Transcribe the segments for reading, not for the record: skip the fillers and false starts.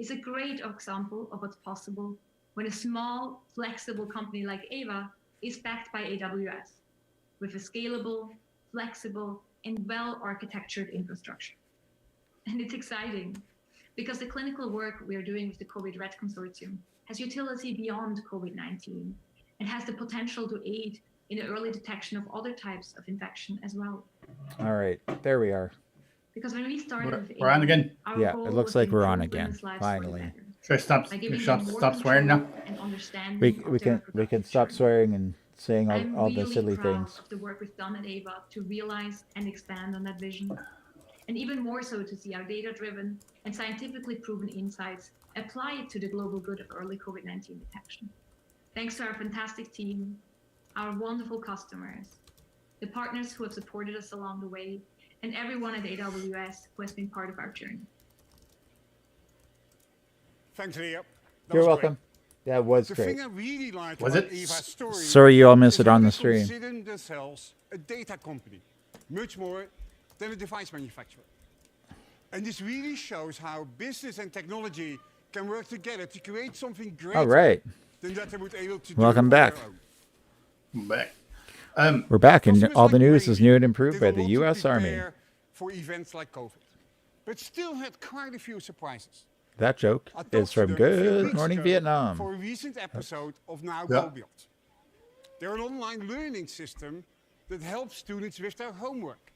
is a great example of what's possible when a small, flexible company like Ava is backed by AWS with a scalable, flexible, and well-architectured infrastructure. And it's exciting because the clinical work we are doing with the COVID Red Consortium has utility beyond COVID-19 and has the potential to aid in the early detection of other types of infection as well. All right, there we are. Because when we started with We're on again. our Yeah, goal it looks was to like we're on improve again, women's lives for the finally. better, Should I stop? by giving Should them I more stop swearing control now? and understanding We of their can reproductive stop journey. swearing and saying I'm all the really silly proud things. of the work we've done at Ava to realize and expand on that vision, and even more so to see our data-driven and scientifically proven insights applied to the global good of early COVID-19 detection. Thanks to our fantastic team, our wonderful customers, the partners who have supported us along the way, and everyone at AWS who has been part of our journey. Thanks, Leah. You're welcome. That was The great. thing I really liked Was about it? Eva's story Sorry you all missed is it on that the they stream. consider themselves a data company, much more than a device manufacturer. And this really shows how business and technology can work together to create something greater All right, than that they would able to welcome do on back. their own. I'm back. We're back, and Customers all the like news is Pregame new and improved did by a the lot to U.S. Army. prepare for events like COVID, but still had quite a few surprises. That joke I is talked to from them a few Good weeks Morning ago Vietnam. for a recent episode of Now Yeah. Go Beyond. They're an online learning system that helps students with their homework.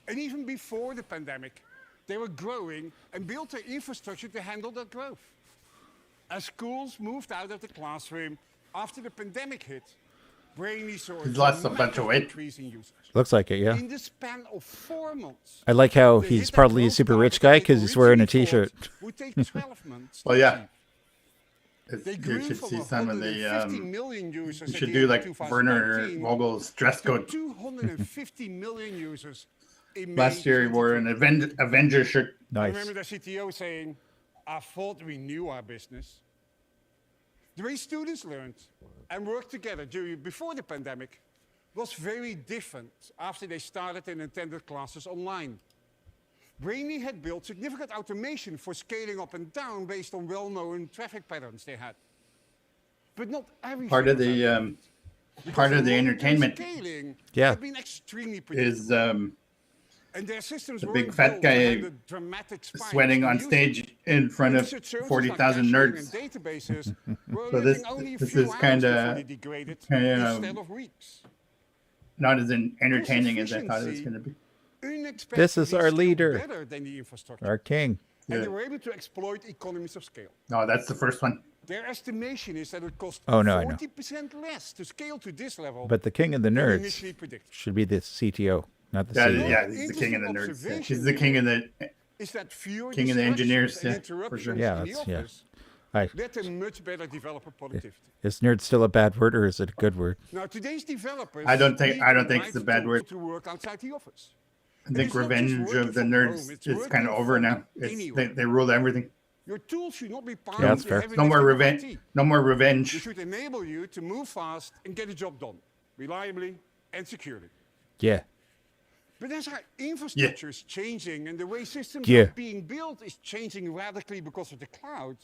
And even before the pandemic, they were growing and built their infrastructure to handle that growth. As schools moved out of the classroom after the pandemic hit, Brainy saw a He's lost a bunch of dramatic weight. increase in users. Looks like it, yeah. In the span of 4 months, I like how they he's hit that partly a growth super target rich that guy they because he's wearing a originally T-shirt. thought would take 12 months to Well, yeah. achieve. They You grew should from see some of the. 150 million users You at should the do end like of Werner 2019 Vogel's dress to code. 250 million users in May Last year he wore an 2020. Avenger shirt. I Nice. remember the CTO saying, I thought we knew our business. The way students learned and worked together before the pandemic was very different after they started and attended classes online. Brainy had built significant automation for scaling up and down based on well-known traffic patterns they had. But not everything Part of was the automated, because part of the long-term entertainment scaling Yeah. had been extremely predictable. is And their systems the were big fat built to guy handle dramatic spikes sweating in on usage. stage in front of Research services 40,000 like nerds. caching and databases were So this- living only a this few is hours kinda- before they degraded instead of weeks. Not as entertaining as I thought it was efficiency going to be. Unexpectedly This is our still leader. better than the infrastructure. Our king. And Yeah. they were able to exploit economies of scale. No, that's the first one. Their estimation is that it cost Oh, no, I know. 40% less to scale to this level But the king of the than nerds initially predicted. should be the CTO, not the Yeah, CEO. yeah, he's the king of the nerds. Observation He's the king of the. Is that fewer King of the engineers, distractions and yeah, for sure. interruptions Yeah, in the that's- yeah. office I, led to much better developer productivity. is nerd still a bad word or is it a good word? Now, today's developers I don't think need it's the a right bad tools word. to work outside the office. I think it's not just Revenge working of the from Nerds home, it's is working kind of over from now. anywhere. They rule everything. Your tools should not be part Yeah, of that's the fair. heavy No more lifting of revenge. IT. No more They revenge. should enable you to move fast and get the job done, reliably and securely. Yeah. But as our infrastructure is changing and the way systems Yeah. are being built is changing radically because of the cloud,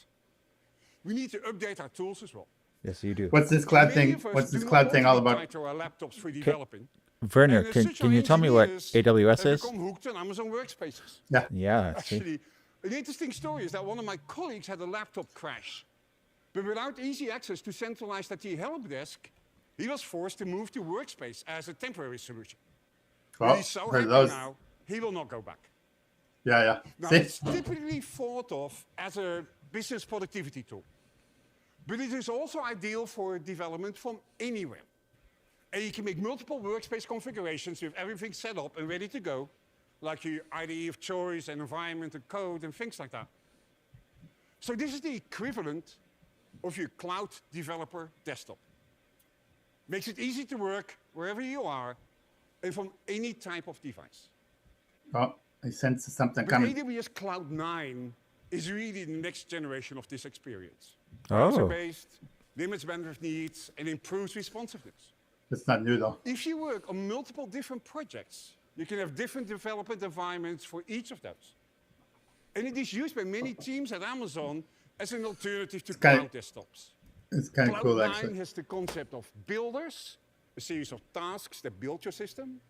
we need to update our tools as well. Yes, you do. What's this cloud Many thing? of us What's do this not cloud want thing to all be about? tied to our laptops for developing. Werner, And as can such, our you tell me what engineers AWS have is? become hooked on Amazon Workspaces. Yeah. Yeah. See? Actually, an interesting story is that one of my colleagues had a laptop crash. But without easy access to centralized IT help desk, he was forced to move to Workspace as a temporary solution. But Well, he's so heard happy those. now, he will not go back. Yeah. Now, See? it's typically thought of as a business productivity tool. But it is also ideal for development from anywhere. And you can make multiple workspace configurations with everything set up and ready to go, like your IDE of choice and environment and code and things like that. So this is the equivalent of your cloud developer desktop. Makes it easy to work wherever you are and from any type of device. Oh, I sense something But coming. AWS Cloud 9 is really the next generation of this experience. Oh. Browser-based, limits bandwidth needs, and improves responsiveness. It's not new though. If you work on multiple different projects, you can have different development environments for each of those. And it is used by many teams at Amazon as an alternative to kinda- cloud desktops. It's kind of cool, Cloud9 actually. has the concept of builders, a series of tasks that build your system,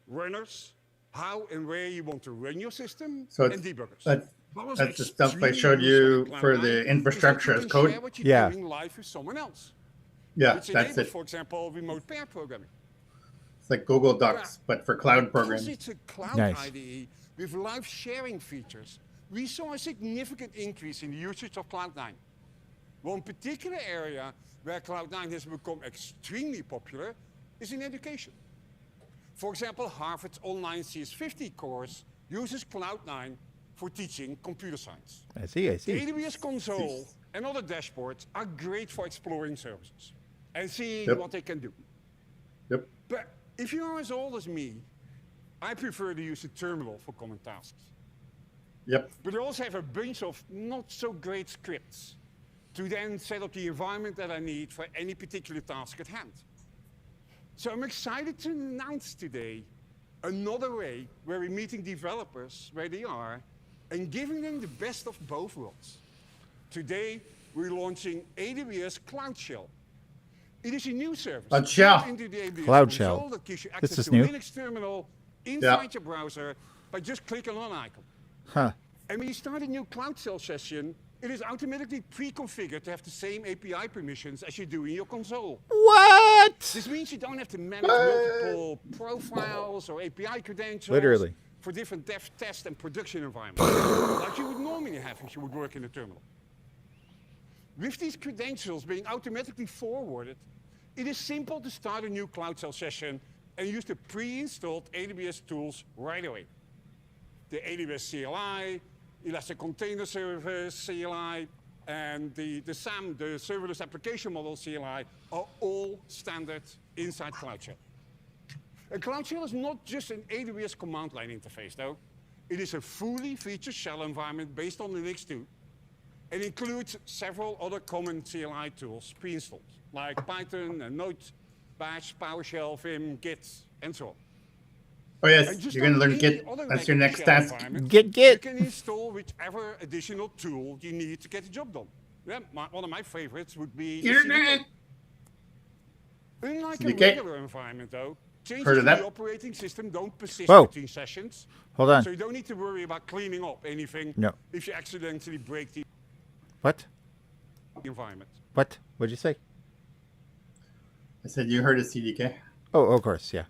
runners, how and where you want to run your system, So and it's, debuggers. that's, What was that's the stuff I extremely showed useful you with for Cloud9 the is that infrastructure you as can code. share what you're Yeah. doing live with someone else. Yeah, Which that's enables, it. for example, remote pair programming. It's like Google Docs, but for cloud Because programming. it's a cloud Nice. IDE with live sharing features, we saw a significant increase in the usage of Cloud9. One particular area where Cloud9 has become extremely popular is in education. For example, Harvard's online CS50 course uses Cloud9 for teaching computer science. I see. I The see. AWS console and other dashboards are great for exploring services and seeing Yep. what they can do. Yep. But if you are as old as me, I prefer to use a terminal for common tasks. Yep. But I also have a bunch of not so great scripts to then set up the environment that I need for any particular task at hand. So I'm excited to announce today another way where we're meeting developers where they are and giving them the best of both worlds. Today, we're launching AWS Cloud Shell. It is a new service Cloud Shell. built into the AWS Cloud console Shell. that gives you This access is to new. Linux terminal inside your browser by just clicking on an icon. Huh. And when you start a new Cloud Shell session, it is automatically pre-configured to have the same API permissions as you do in your console. What? This means you don't have to manage multiple profiles or API credentials Literally. for different dev, test, and production environments, like you would normally have if you would work in a terminal. With these credentials being automatically forwarded, it is simple to start a new Cloud Shell session and use the pre-installed AWS tools right away. The AWS CLI, Elastic Container Service CLI, and the SAM, the Serverless Application Model CLI, are all standard inside Cloud Shell. And Cloud Shell is not just an AWS command line interface, though. It is a fully featured shell environment based on Linux too, and includes several other common CLI tools pre-installed, like Python and Node, Bash, PowerShell, Vim, Git, and so on. Oh, yes. And just You're going to like learn any Git. other That's your regular next shell task. environment, Git, You Git. can install whichever additional tool you need to get the job done. Yeah, one of my favorites would be the CDK. Unlike a CDK. regular environment, though, changes Heard to of the that? operating system don't persist Whoa. between sessions. Hold on. So you don't need to worry about cleaning up anything No. if you accidentally break the What? environment. What? What'd you say? I said you heard of CDK. Oh, of course. Yeah.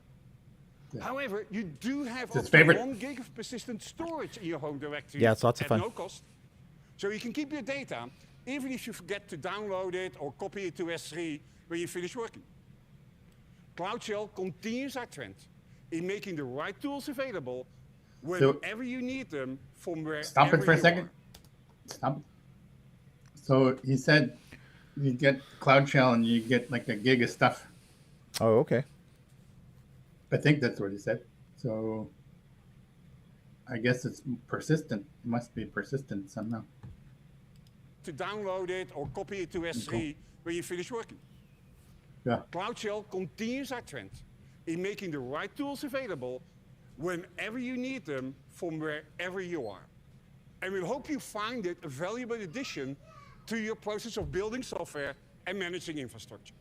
However, you do have his up to favorite. 1 gig of persistent storage in your home directory Yeah, it's lots of at fun. no cost. So you can keep your data even if you forget to download it or copy it to S3 when you finish working. Cloud Shell continues our trend in making the right tools available whenever you need them from wherever Stop it for a you second. are. Stop. So he said you get Cloud Shell and you get like a gig of stuff. Oh, okay. I think that's what he said. So I guess it's persistent. It must be persistent somehow. To download it or copy it to S3 when you finish working. Yeah. Cloud Shell continues our trend in making the right tools available whenever you need them from wherever you are. And we hope you find it a valuable addition to your process of building software and managing infrastructure.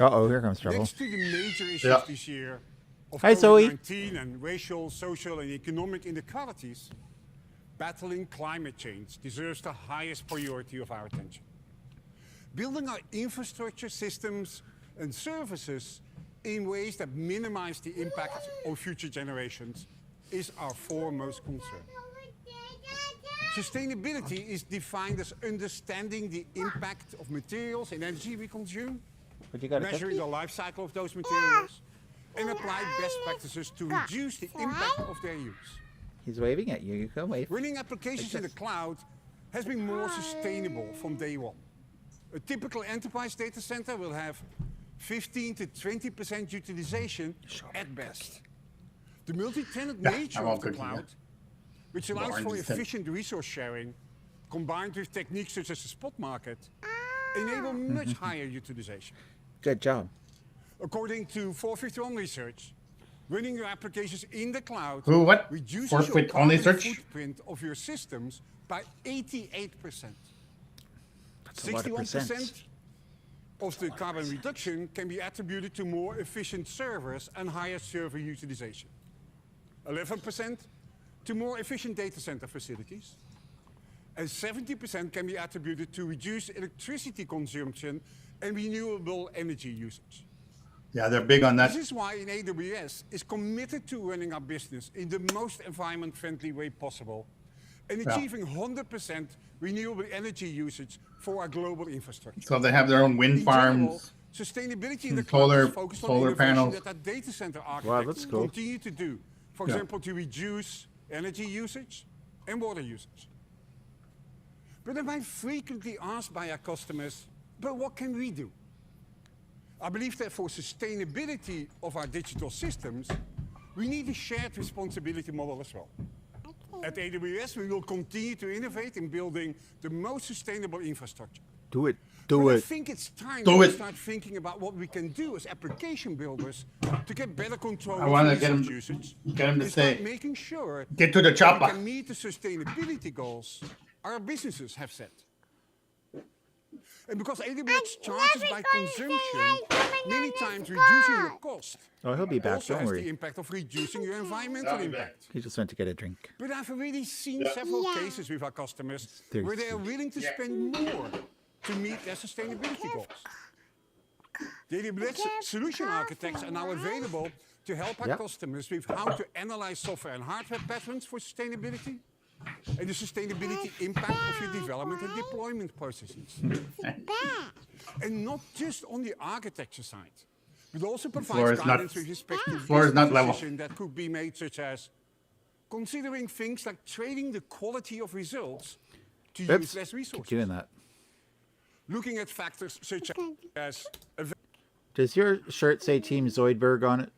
Uh-oh, here comes trouble. Next to the major issues Yeah. this year of Hi, Zoe. COVID-19 and racial, social, and economic inequalities, battling climate change deserves the highest priority of our attention. Building our infrastructure, systems, and services in ways that minimize the impact on future generations is our foremost concern. Sustainability is defined as understanding the impact of materials and energy we consume, But you got a measuring the life cycle of those materials, and apply best practices to reduce the impact of their use. He's waving at you. You can wave. Running applications in the cloud has been more sustainable from day one. A typical enterprise data center will have 15 to 20% utilization at best. The multi-tenant nature I'm of all the good for cloud, that. which allows for Orange is ten. efficient resource sharing, combined with techniques such as the spot market, enable much higher utilization. Good job. According to 451 Research, running your applications in the cloud What? reduces Forfeit your only carbon search? footprint of your systems by 88%. That's a lot of percent. 61% of the carbon reduction can be attributed to more efficient servers and higher server utilization. 11% to more efficient data center facilities. And 70% can be attributed to reduced electricity consumption and renewable energy usage. Yeah, they're big on that. This is why AWS is committed to running our business in the most environment-friendly way possible and achieving 100% renewable energy usage for our global infrastructure. So they have their own wind In general, farms. sustainability in the cloud is focused on the innovation panels. that our data center that's architects cool. continue to do. For example, to reduce energy usage and water usage. But I'm frequently asked by our customers, but what can we do? I believe that for sustainability of our digital systems, we need a shared responsibility model as well. At AWS, we will continue to innovate in building the most sustainable infrastructure. Do it. But Do I it. think it's time Do to it. start thinking about what we can do as application builders to get better control I of wanna resource get him- usage. get him to and start say, making sure get to the that we chopper. can meet the sustainability goals our businesses have set. And because AWS charges by consumption, many times reducing your cost Oh, he'll be back. also Don't has the worry. impact of reducing your environmental impact. He just went to get a drink. But I've already seen several cases with our customers Thirsty. where they are willing to spend more to meet their sustainability goals. The AWS solution architects are now available to help our customers with how to analyze software and hardware patterns for sustainability and the sustainability impact of your development and deployment processes. And not just on the architecture side, but also floor provides is not- guidance with respect to floor is not business level. decisions that could be made, such as considering things like trading the quality of results to use Oops. less Keep resources. doing that. Looking at factors such as Does your shirt say Team Zoidberg on it?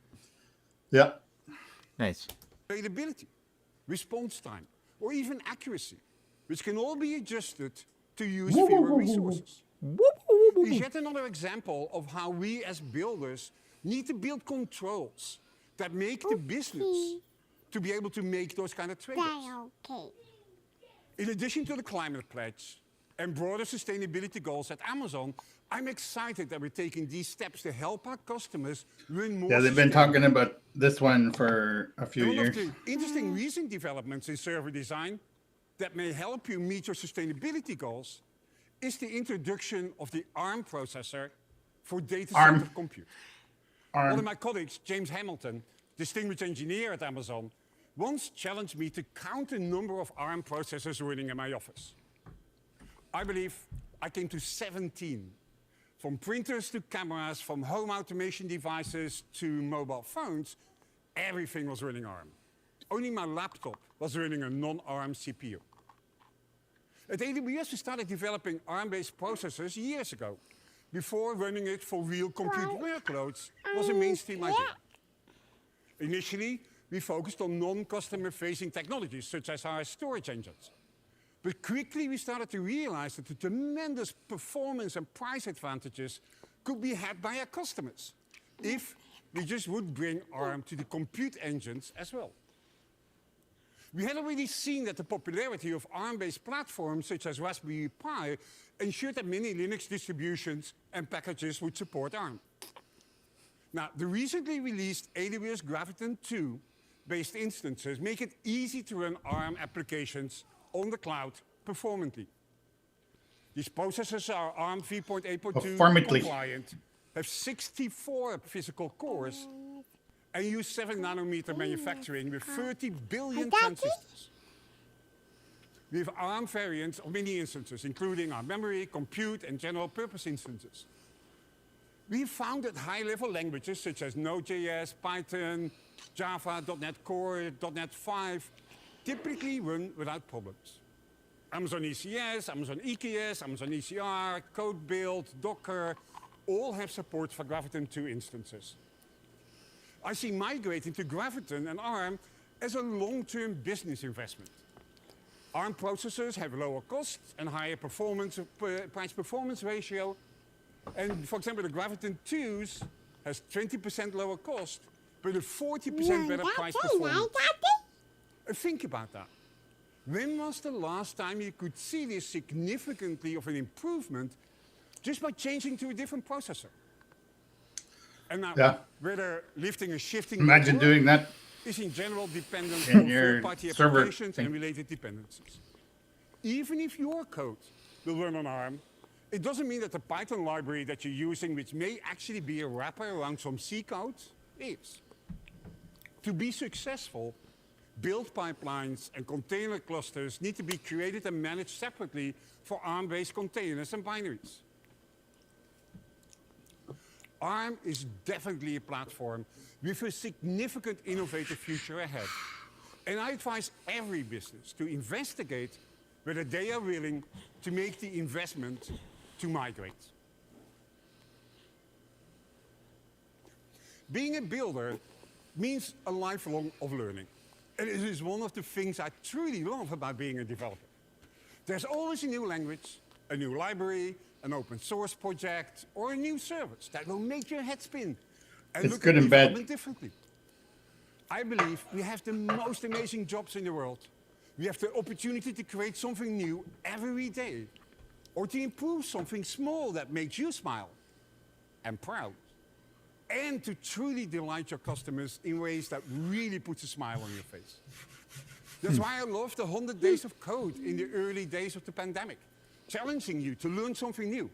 Yeah. Nice. availability, response time, or even accuracy, which can all be adjusted to use fewer resources. Is yet another example of how we as builders need to build controls that make the business to be able to make those kind of trade-offs. In addition to the climate pledge and broader sustainability goals at Amazon, I'm excited that we're taking these steps to help our customers run more. Yeah, they've been sustainably. talking about this one for a few One years. of the interesting recent developments in server design that may help you meet your sustainability goals is the introduction of the ARM processor for data ARM. center compute. One of Arm. my colleagues, James Hamilton, distinguished engineer at Amazon, once challenged me to count the number of ARM processors running in my office. I believe I came to 17. From printers to cameras, from home automation devices to mobile phones, everything was running ARM. Only my laptop was running a non-ARM CPU. At AWS, we started developing ARM-based processors years ago, before running it for real compute workloads was a mainstream idea. Initially, we focused on non-customer-facing technologies, such as our storage engines. But quickly, we started to realize that the tremendous performance and price advantages could be had by our customers if we just would bring ARM to the compute engines as well. We had already seen that the popularity of ARM-based platforms such as Raspberry Pi ensured that many Linux distributions and packages would support ARM. Now, the recently released AWS Graviton 2 based instances make it easy to run ARM applications on the cloud performantly. These processors are ARM 3.8.2 Performantly. compliant, have 64 physical cores, and use 7-nanometer manufacturing with 30 billion transistors. We have ARM variants of many instances, including our memory, compute, and general purpose instances. We found that high-level languages such as Node.js, Python, Java, .NET Core, .NET 5 typically run without problems. Amazon ECS, Amazon EKS, Amazon ECR, Code Build, Docker, all have support for Graviton 2 instances. I see migrating to Graviton and ARM as a long-term business investment. ARM processors have lower costs and higher performance, price-performance ratio. And for example, the Graviton 2s has 20% lower cost, but a 40% better price performance. Think about that. When was the last time you could see this significantly of an improvement just by changing to a different processor? And now, whether lifting and shifting Imagine doing that is in general dependent in on your third-party server applications thing. and related dependencies. Even if your code will run on ARM, it doesn't mean that the Python library that you're using, which may actually be a wrapper around some C code, is. To be successful, build pipelines and container clusters need to be created and managed separately for ARM-based containers and binaries. ARM is definitely a platform with a significant innovative future ahead. And I advise every business to investigate whether they are willing to make the investment to migrate. Being a builder means a lifelong of learning. And it is one of the things I truly love about being a developer. There's always a new language, a new library, an open source project, or a new service that will make your head spin and look at development differently. I believe we have the most amazing jobs in the world. We have the opportunity to create something new every day, or to improve something small that makes you smile and proud, and to truly delight your customers in ways that really puts a smile on your face. That's why I love the 100 days of code in the early days of the pandemic, challenging you to learn something new.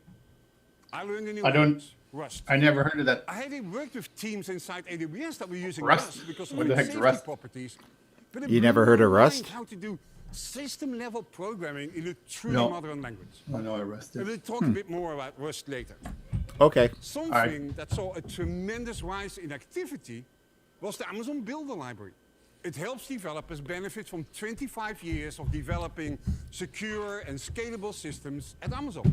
I learned a new language, Rust. I never heard of that. I had worked with teams inside AWS that were using Rust? Rust because of What the its heck's safety Rust? properties. But it You never blew heard of my Rust? mind how to do system-level programming in a truly No. modern language. I know I rusted. And we'll talk a bit more about Rust later. Okay. Something that saw a tremendous rise in activity was the Amazon Builder Library. It helps developers benefit from 25 years of developing secure and scalable systems at Amazon.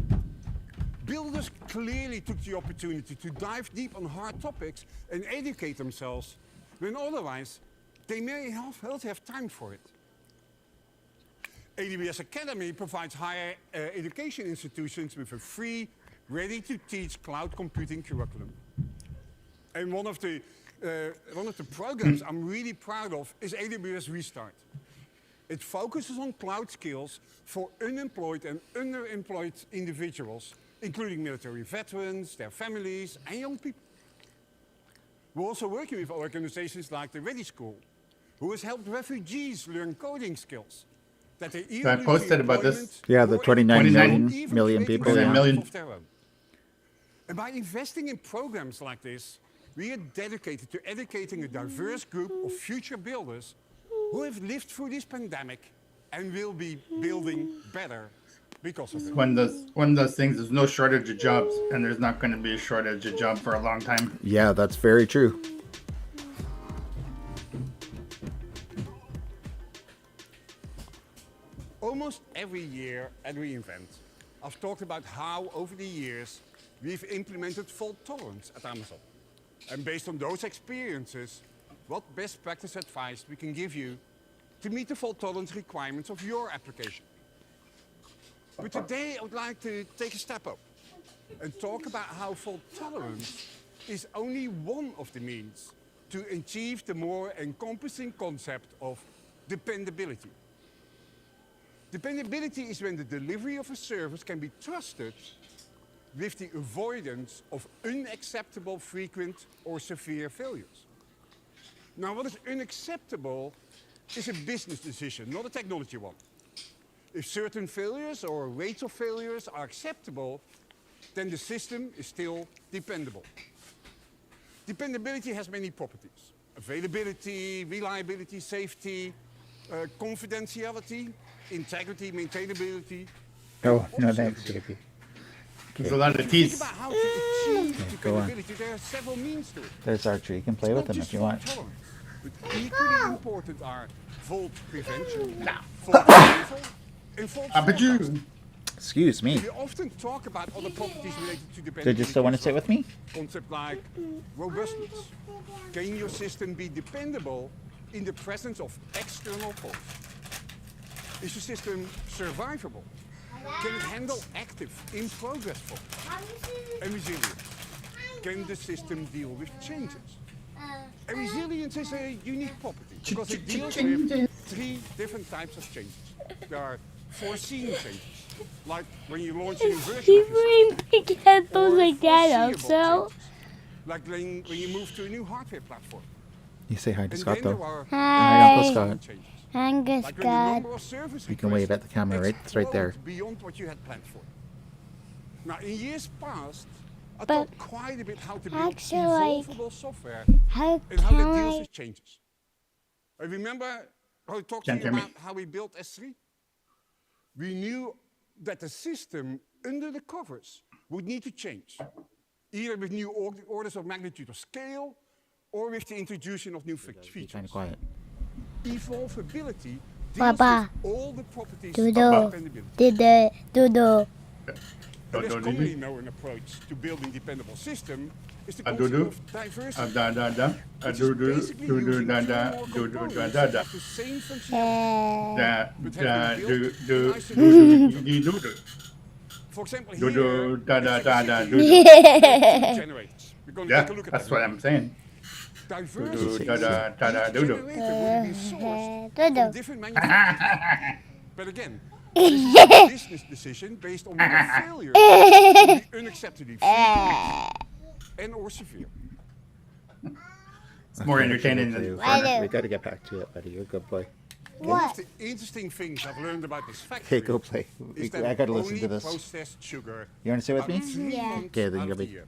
Builders clearly took the opportunity to dive deep on hard topics and educate themselves, when otherwise they may not have time for it. AWS Academy provides higher education institutions with a free, ready-to-teach cloud computing curriculum. And one of the programs I'm really proud of is AWS Restart. It focuses on cloud skills for unemployed and underemployed individuals, including military veterans, their families, and young people. We're also working with organizations like the Ready School, who has helped refugees learn coding skills that they either I posted about this. Yeah, the 29 million people. 29 Yeah. million. of their own. And by investing in programs like this, we are dedicated to educating a diverse group of future builders who have lived through this pandemic and will be building better because of it. One of those things, there's no shortage of jobs, and there's not going to be a shortage of jobs for a long time. Yeah, that's very true. Almost every year at Reinvent, I've talked about how over the years we've implemented fault tolerance at Amazon. And based on those experiences, what best practice advice we can give you to meet the fault tolerance requirements of your application. But today I would like to take a step up and talk about how fault tolerance is only one of the means to achieve the more encompassing concept of dependability. Dependability is when the delivery of a service can be trusted with the avoidance of unacceptable, frequent, or severe failures. Now, what is unacceptable is a business decision, not a technology one. If certain failures or rates of failures are acceptable, then the system is still dependable. Dependability has many properties: availability, reliability, safety, confidentiality, integrity, maintainability. Oh, no, thanks, JP. There's a lot of Think T's. about how to achieve go on. dependability. There are several means to it. There's Archer. You can play with him if you want. But equally important are fault prevention, fault removal, and fault But forecasting. you, Excuse me. We often talk about other properties related to dependability. Did you still want to sit with me? Concept like robustness. Can your system be dependable in the presence of external faults? Is your system survivable? Can it handle active, in-progress faults? And resilience. can the system deal with changes? And resilience is a unique property because it deals with 3 different types of changes. There are foreseen changes, like when you launch a new version of your system, Big headphones or like that foreseeable also. changes, like when you move to a new hardware platform. You say hi to And Scott, then there though. are Hi, Uncle Hi. Scott. changes, Angus like when the God. number of service You can wave at the camera, right? It's right there. explodes beyond what you had planned for. Now, in years past, I But taught quite a bit how to build actually, like, evolvable software How and how that can deals I? with changes. I remember how I talked Can't to you hear me. about how we built S3? We knew that the system under the covers would need to change, either with new orders of magnitude of scale or with the introduction of new Be features. kind of quiet. Evolvability deals Papa. with all the properties Dodo. of dependability. Dodo. What is commonly do. known approach to building dependable system is the Do concept do. of diversity, Da da da. which Do is do. basically Do do using da 2 da. or more Do do da components da that da. have the same functionality, Uh, but Da have been da built do in do isolation. do do do. For example, Do here, do da da as you da can da. see, Do we do. have 2 generators. We're going to Yeah, take a look at that's that. what I'm saying. Do Diversity do da da da da. each Do do. generator will be sourced Dodo. from different manufacturers. But again, this is a business decision based on whether failure will be unacceptably frequent and or severe. It's more Okay, entertaining okay, than Hello. We got to get back to it, buddy. You're a good boy. One of What? the interesting things I've learned about this factory Okay, go play. is that I got to we listen only to this. processed sugar You want to stay with about me? 3 Yeah. months Okay, then out you'll of the be- year.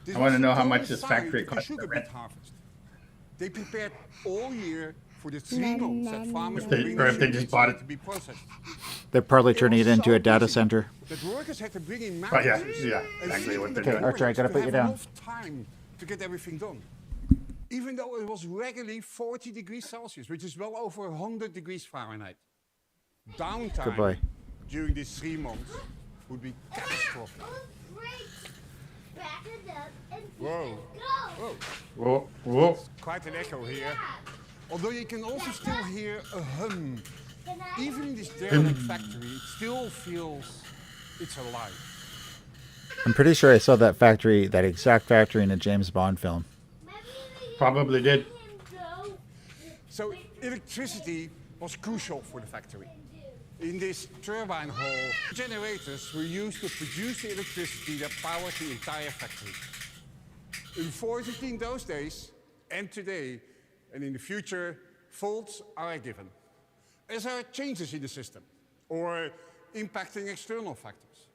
This I wanna was know how to much this coincide factory with the costs to sugar rent. beet harvest. They prepared all year for the 3 months that farmers If would they- bring or the if they sugar just beets bought in it. to be processed. They're probably It turning was it into so a data busy center. that workers had to bring in Oh yeah, managers yeah, and exactly feed what them they're the doing. Archer, I gotta to put you have down. enough time to get everything done. Even though it was regularly 40 degrees Celsius, which is well over 100 degrees Fahrenheit. Good Downtime boy. during these 3 months would be catastrophic. Whoa. Whoa. Whoa, whoa. Quite an echo here. Although you can also still hear a hum. Even in this derelict factory, it still feels it's alive. I'm pretty sure I saw that factory, that exact factory, in a James Bond film. Probably did. So electricity was crucial for the factory. In this turbine hall, generators were used to produce the electricity that powers the entire factory. Unfortunately, in those days, and today, and in the future, faults are a given, as are changes in the system, or impacting external factors.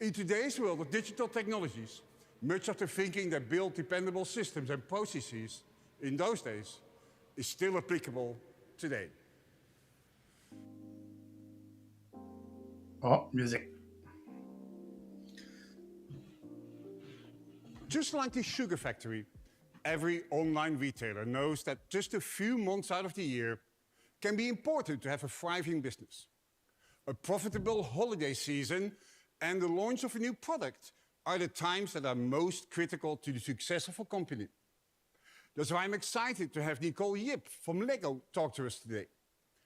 In today's world of digital technologies, much of the thinking that built dependable systems and processes in those days is still applicable today. Oh, music. Just like the sugar factory, every online retailer knows that just a few months out of the year can be important to have a thriving business. A profitable holiday season and the launch of a new product are the times that are most critical to the success of a company. That's why I'm excited to have Nicole Yip from LEGO talk to us today.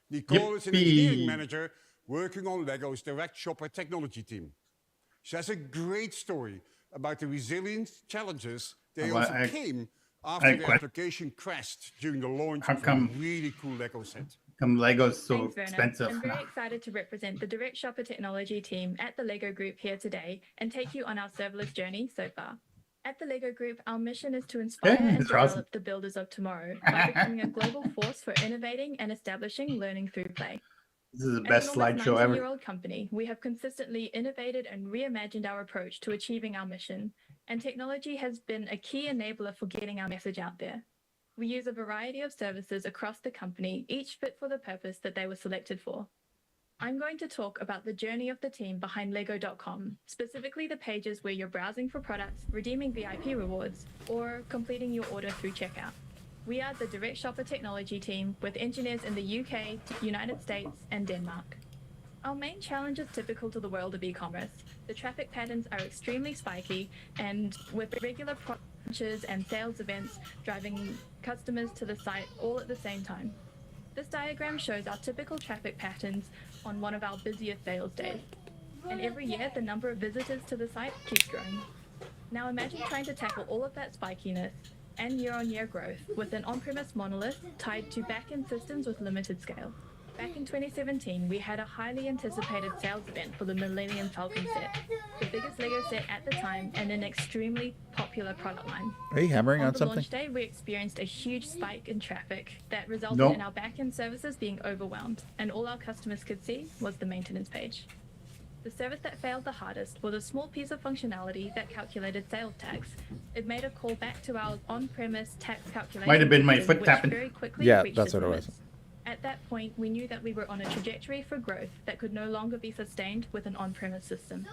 Nicole is an Yippee. engineering manager working on LEGO's direct shopper technology team. She has a great story about the resilience challenges they Well, I- overcame I after their que- application crashed during the launch How of a come- really cool LEGO set. Come Lego's so Thanks, Werner. expensive. I'm very excited to represent the Direct Shopper Technology team at the LEGO Group here today and take you on our serverless journey so far. At the LEGO Group, our mission is to inspire Yeah, and these are develop awesome. the builders of tomorrow by becoming a global force for innovating and establishing learning through play. This is the As best an almost slideshow ever. 90-year-old company, we have consistently innovated and reimagined our approach to achieving our mission, and technology has been a key enabler for getting our message out there. We use a variety of services across the company, each fit for the purpose that they were selected for. I'm going to talk about the journey of the team behind Lego.com, specifically the pages where you're browsing for products, redeeming VIP rewards, or completing your order through checkout. We are the Direct Shopper Technology team with engineers in the UK, United States, and Denmark. Our main challenge is typical to the world of e-commerce. The traffic patterns are extremely spiky, and with regular launches and sales events driving customers to the site all at the same time. This diagram shows our typical traffic patterns on one of our busiest sales days. And every year, the number of visitors to the site keeps growing. Now imagine trying to tackle all of that spikiness and year-on-year growth with an on-premise monolith tied to back-end systems with limited scale. Back in 2017, we had a highly anticipated sales event for the Millennium Falcon set, the biggest LEGO set at the time and an extremely popular product line. Are you hammering on On the something? launch day, we experienced a huge spike in traffic that resulted No. in our back-end services being overwhelmed, and all our customers could see was the maintenance page. The service that failed the hardest was a small piece of functionality that calculated sales tax. It made a call back to our on-premise tax calculation Might have been my system, foot which tapping. very quickly Yeah, reached that's its what it was. limits. At that point, we knew that we were on a trajectory for growth that could no longer be sustained with an on-premise system.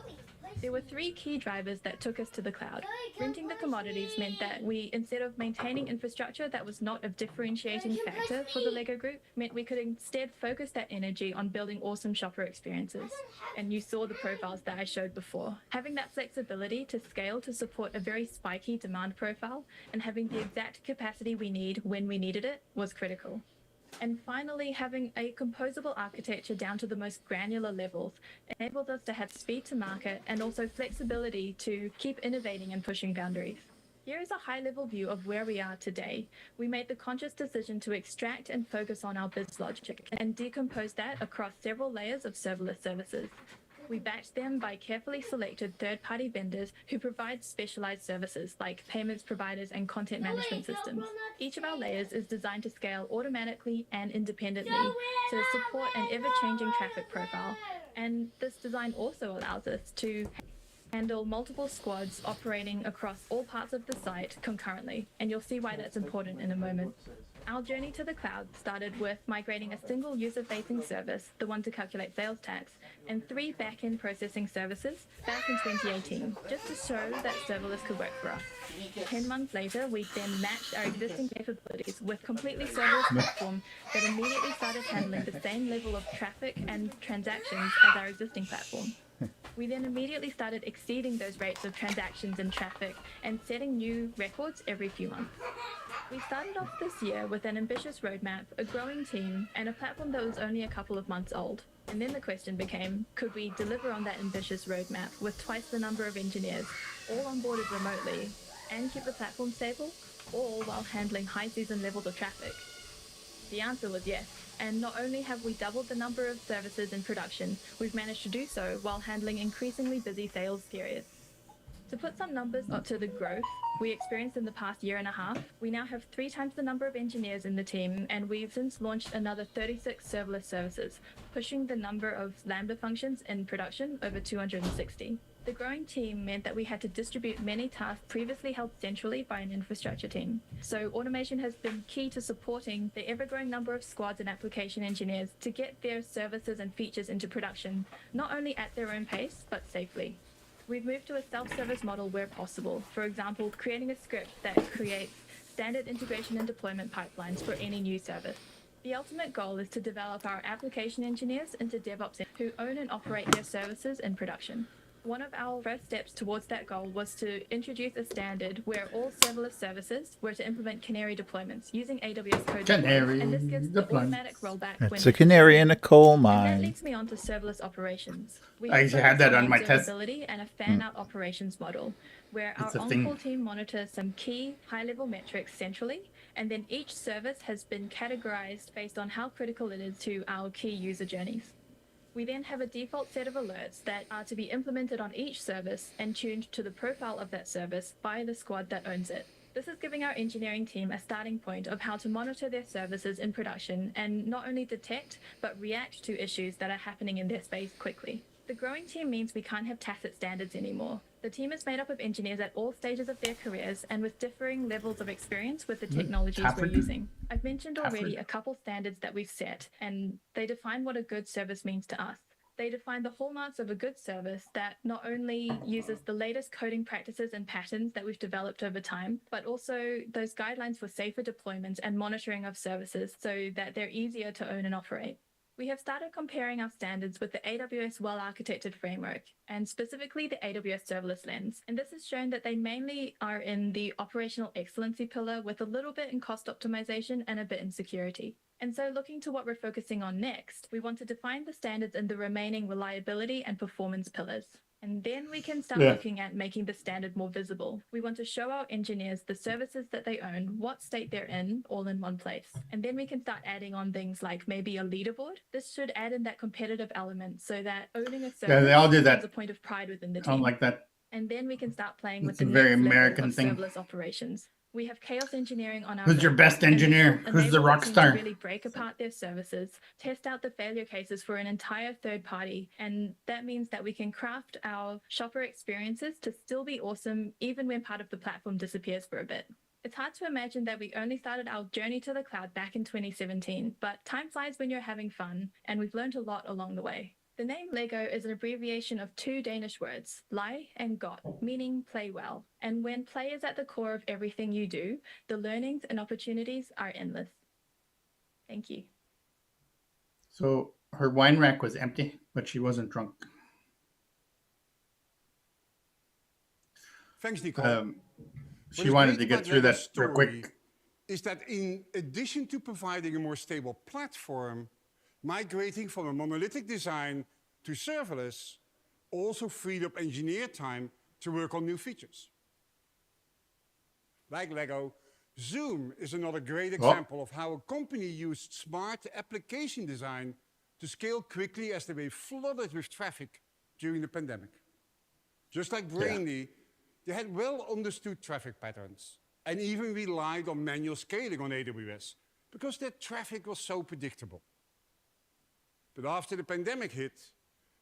There were three key drivers that took us to the cloud. Renting the commodities meant that we, instead of maintaining infrastructure that was not a differentiating factor for the LEGO group, meant we could instead focus that energy on building awesome shopper experiences. And you saw the profiles that I showed before. Having that flexibility to scale to support a very spiky demand profile and having the exact capacity we need when we needed it was critical. And finally, having a composable architecture down to the most granular levels enabled us to have speed to market and also flexibility to keep innovating and pushing boundaries. Here is a high-level view of where we are today. We made the conscious decision to extract and focus on our business logic and decompose that across several layers of serverless services. We batch them by carefully selected third-party vendors who provide specialized services like payments providers and content management systems. Each of our layers is designed to scale automatically and independently to support an ever-changing traffic profile. And this design also allows us to handle multiple squads operating across all parts of the site concurrently, and you'll see why that's important in a moment. Our journey to the cloud started with migrating a single user-facing service, the one to calculate sales tax, and 3 back-end processing services back in 2018, just to show that serverless could work for us. 10 months later, we then matched our existing capabilities with completely serverless platform that immediately started handling the same level of traffic and transactions as our existing platform. We then immediately started exceeding those rates of transactions and traffic and setting new records every few months. We started off this year with an ambitious roadmap, a growing team, and a platform that was only a couple of months old. And then the question became, could we deliver on that ambitious roadmap with twice the number of engineers, all onboarded remotely, and keep the platform stable, all while handling high season levels of traffic? The answer was yes. And not only have we doubled the number of services in production, we've managed to do so while handling increasingly busy sales periods. To put some numbers to the growth we experienced in the past year and a half, we now have 3 times the number of engineers in the team, and we've since launched another 36 serverless services, pushing the number of Lambda functions in production over 260. The growing team meant that we had to distribute many tasks previously held centrally by an infrastructure team. So automation has been key to supporting the ever-growing number of squads and application engineers to get their services and features into production, not only at their own pace, but safely. We've moved to a self-service model where possible. For example, creating a script that creates standard integration and deployment pipelines for any new service. The ultimate goal is to develop our application engineers into DevOps who own and operate their services in production. One of our first steps towards that goal was to introduce a standard where all serverless services were to implement canary deployments using AWS code. Canary And this gives the deployments. automatic rollback when It's a canary in a coal and that mine. leads me on to serverless operations. We I actually had that on my test. observability and a fan-out operations model, where our It's a thing. on-call team monitors some key high-level metrics centrally, and then each service has been categorized based on how critical it is to our key user journeys. We then have a default set of alerts that are to be implemented on each service and tuned to the profile of that service by the squad that owns it. This is giving our engineering team a starting point of how to monitor their services in production and not only detect, but react to issues that are happening in their space quickly. The growing team means we can't have tacit standards anymore. The team is made up of engineers at all stages of their careers and with differing levels of experience with the technologies we're Tafford. using. I've mentioned already Tafford. a couple standards that we've set, and they define what a good service means to us. They define the hallmarks of a good service that not only uses the latest coding practices and patterns that we've developed over time, but also those guidelines for safer deployment and monitoring of services so that they're easier to own and operate. We have started comparing our standards with the AWS well-architected framework, and specifically the AWS serverless lens. And this has shown that they mainly are in the operational excellency pillar with a little bit in cost optimization and a bit in security. And so looking to what we're focusing on next, we want to define the standards in the remaining reliability and performance pillars. And then we can start Yeah. looking at making the standard more visible. We want to show our engineers the services that they own, what state they're in, all in one place. And then we can start adding on things like maybe a leaderboard. This should add in that competitive element so that owning a service they all do becomes that. a point of pride within the I don't team. like that. And then we can start playing with It's the a very next level American of thing. serverless operations. We have chaos engineering on our Who's your roadmap, best and this engineer? will Who's the enable rock team star? to really break apart their services, test out the failure cases for an entire third party, and that means that we can craft our shopper experiences to still be awesome even when part of the platform disappears for a bit. It's hard to imagine that we only started our journey to the cloud back in 2017, but time flies when you're having fun, and we've learned a lot along the way. The name Lego is an abbreviation of two Danish words, leg and got, meaning play well. And when play is at the core of everything you do, the learnings and opportunities are endless. Thank you. So her wine rack was empty, but she wasn't drunk. Thanks, Nicole. She What is wanted great to get about through that Lego's real story quick. is that in addition to providing a more stable platform, migrating from a monolithic design to serverless also freed up engineer time to work on new features. Like Lego, Zoom is another great example of how a company used smart application design to scale quickly as they were flooded with traffic during the pandemic. Just like Brainly, they had well understood traffic patterns and even relied on manual scaling on AWS because their traffic was so predictable. But after the pandemic hit,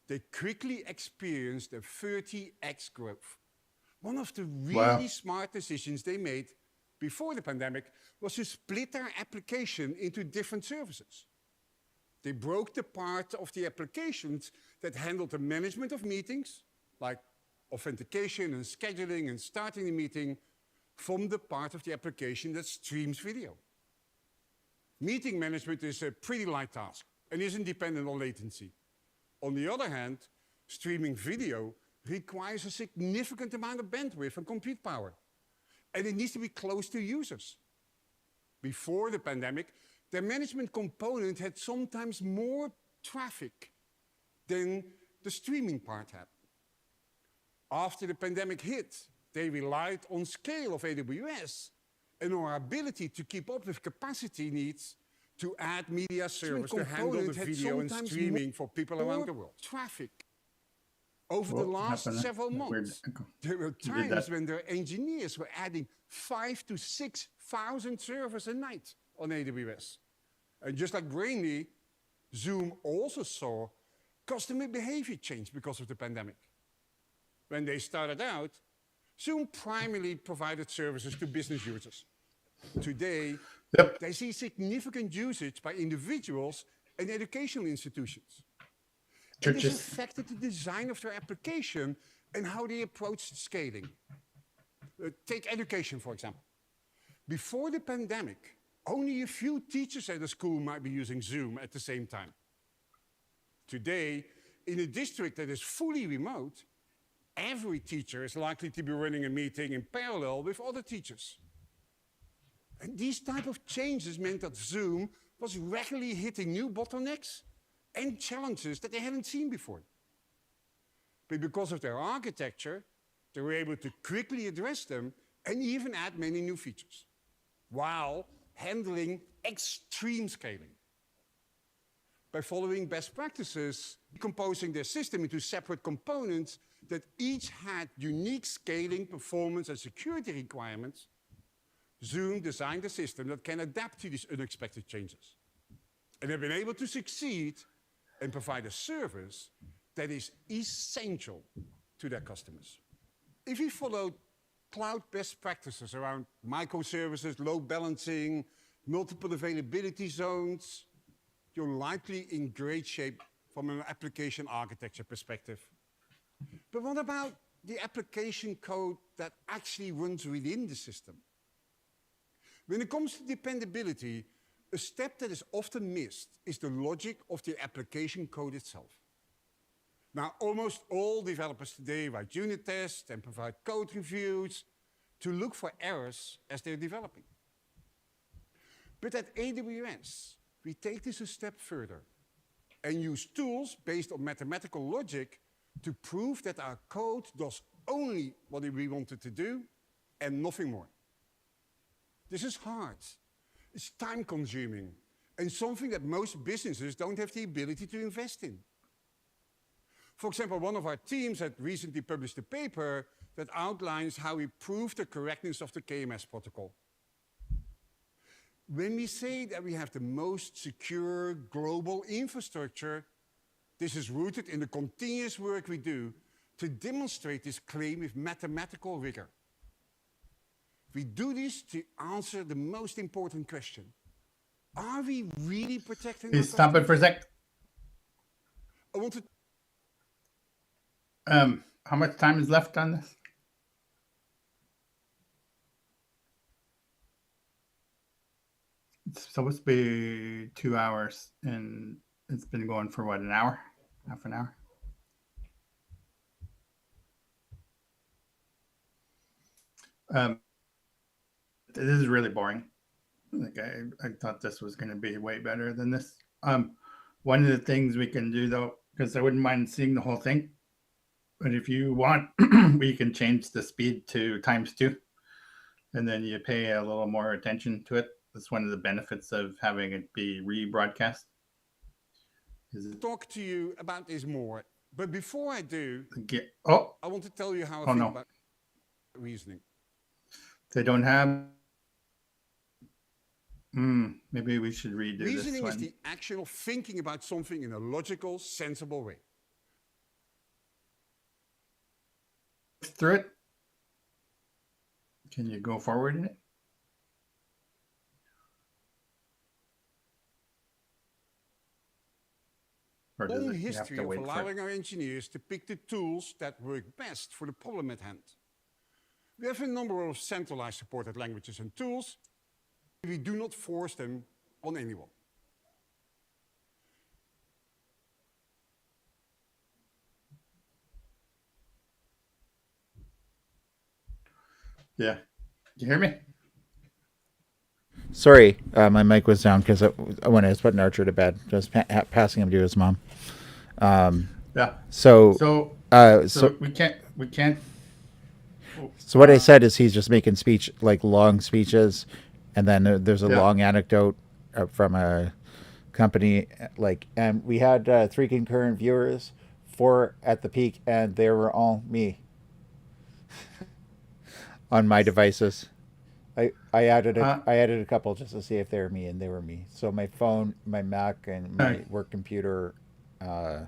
they quickly experienced a 30x growth. One of the really smart decisions they made before the pandemic was to split their application into different services. They broke the part of the applications that handled the management of meetings, like authentication and scheduling and starting the meeting, from the part of the application that streams video. Meeting management is a pretty light task and isn't dependent on latency. On the other hand, streaming video requires a significant amount of bandwidth and compute power, and it needs to be close to users. Before the pandemic, their management component had sometimes more traffic than the streaming part had. After the pandemic hit, they relied on scale of AWS and our ability to keep up with capacity needs to add media servers to handle the video and streaming for people around the world. Traffic. Over the last several months, there were times when their engineers were adding 5,000 to 6,000 servers a night on AWS. And just like Brainly, Zoom also saw customer behavior change because of the pandemic. When they started out, Zoom primarily provided services to business users. Today, they see significant usage by individuals and educational institutions. It has affected the design of their application and how they approach scaling. Take education, for example. Before the pandemic, only a few teachers at a school might be using Zoom at the same time. Today, in a district that is fully remote, every teacher is likely to be running a meeting in parallel with other teachers. And these type of changes meant that Zoom was regularly hitting new bottlenecks and challenges that they hadn't seen before. But because of their architecture, they were able to quickly address them and even add many new features, while handling extreme scaling. By following best practices, decomposing their system into separate components that each had unique scaling, performance, and security requirements, Zoom designed a system that can adapt to these unexpected changes. And they've been able to succeed and provide a service that is essential to their customers. If you follow cloud best practices around microservices, load balancing, multiple availability zones, you're likely in great shape from an application architecture perspective. But what about the application code that actually runs within the system? When it comes to dependability, a step that is often missed is the logic of the application code itself. Now, almost all developers today write unit tests and provide code reviews to look for errors as they're developing. But at AWS, we take this a step further and use tools based on mathematical logic to prove that our code does only what we want it to do and nothing more. This is hard. It's time consuming and something that most businesses don't have the ability to invest in. For example, one of our teams had recently published a paper that outlines how we prove the correctness of the KMS protocol. When we say that we have the most secure global infrastructure, this is rooted in the continuous work we do to demonstrate this claim with mathematical rigor. We do this to answer the most important question. Are we really protecting our Please stop it for a sec. I want to... How much time is left on this? It's supposed to be 2 hours, and it's been going for what, an hour? Half an hour? This is really boring. Like I thought this was going to be way better than this. One of the things we can do though, because I wouldn't mind seeing the whole thing, but if you want, we can change the speed to ×2, and then you pay a little more attention to it. That's one of the benefits of having it be rebroadcast. Talk to you about this more, but before I do, I want to tell you how I think about reasoning. They don't have. Maybe we should redo this one. Reasoning is the action of thinking about something in a logical, sensible way. Through it. Can you go forward in it? Or does Long it, history of allowing our engineers to pick the tools that work best for the problem at hand. We have a number of centralized supported languages and tools. We do not force them on anyone. Yeah. You hear me? Sorry, my mic was down because when I was putting Archer to bed, I was passing him to his mom. Yeah. So we can't. So what I said is he's just making long speeches, and then there's a long anecdote from a company, and we had 3 concurrent viewers, 4 at the peak, and they were all me on my devices. I added a couple just to see if they were me, and they were me. So my phone, my Mac, and my work computer. I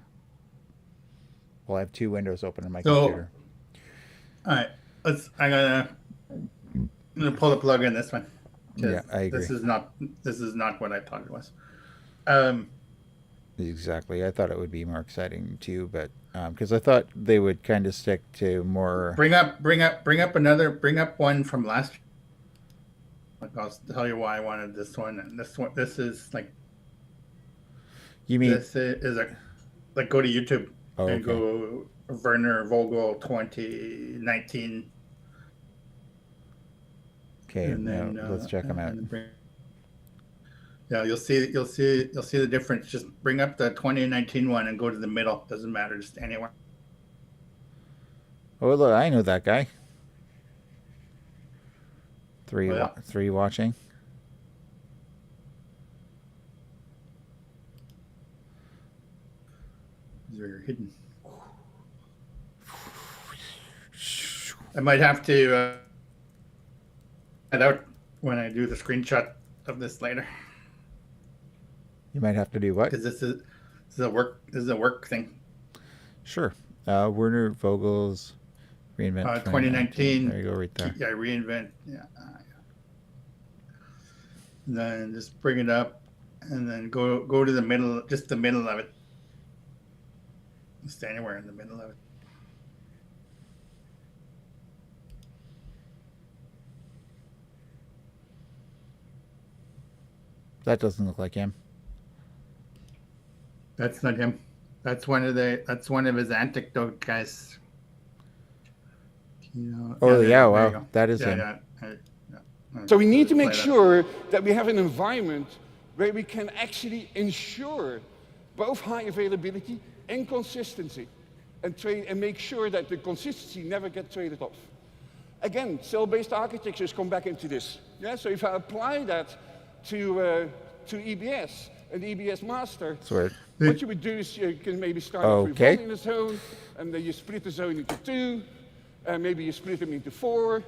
have 2 windows open on my computer. All right. I'm gonna pull the plug in this one. Yeah, I agree. This is not what I thought it was. Exactly. I thought it would be more exciting too, but because I thought they would kind of stick to more. Bring up one from last. I'll tell you why I wanted this one. And this is like. You mean this is go to YouTube and go Werner Vogel 2019. Okay, and then let's check them out. Yeah, you'll see the difference. Just bring up the 2019 one and go to the middle. Doesn't matter, just anywhere. Oh look, I know that guy. 3 watching. They're hidden. I might have to head out when I do the screenshot of this later. You might have to do what? Because this is a work thing. Sure. Werner Vogel's Reinvent 2019. There you go, right there. Yeah, Reinvent. Yeah. And then just bring it up, and then go to the middle, just the middle of it. Just anywhere in the middle of it. That doesn't look like him. That's not him. That's one of his anecdote guys. Wow, that is him. So we need to make sure that we have an environment where we can actually ensure both high availability and consistency. and make sure that the consistency never gets traded off. Again, cell-based architectures come back into this. Yeah, so if I apply that to EBS and EBS master, Sweet. what you would do is you can maybe start off with Okay. one in a zone, and then you split the zone into two, and maybe you split them into four.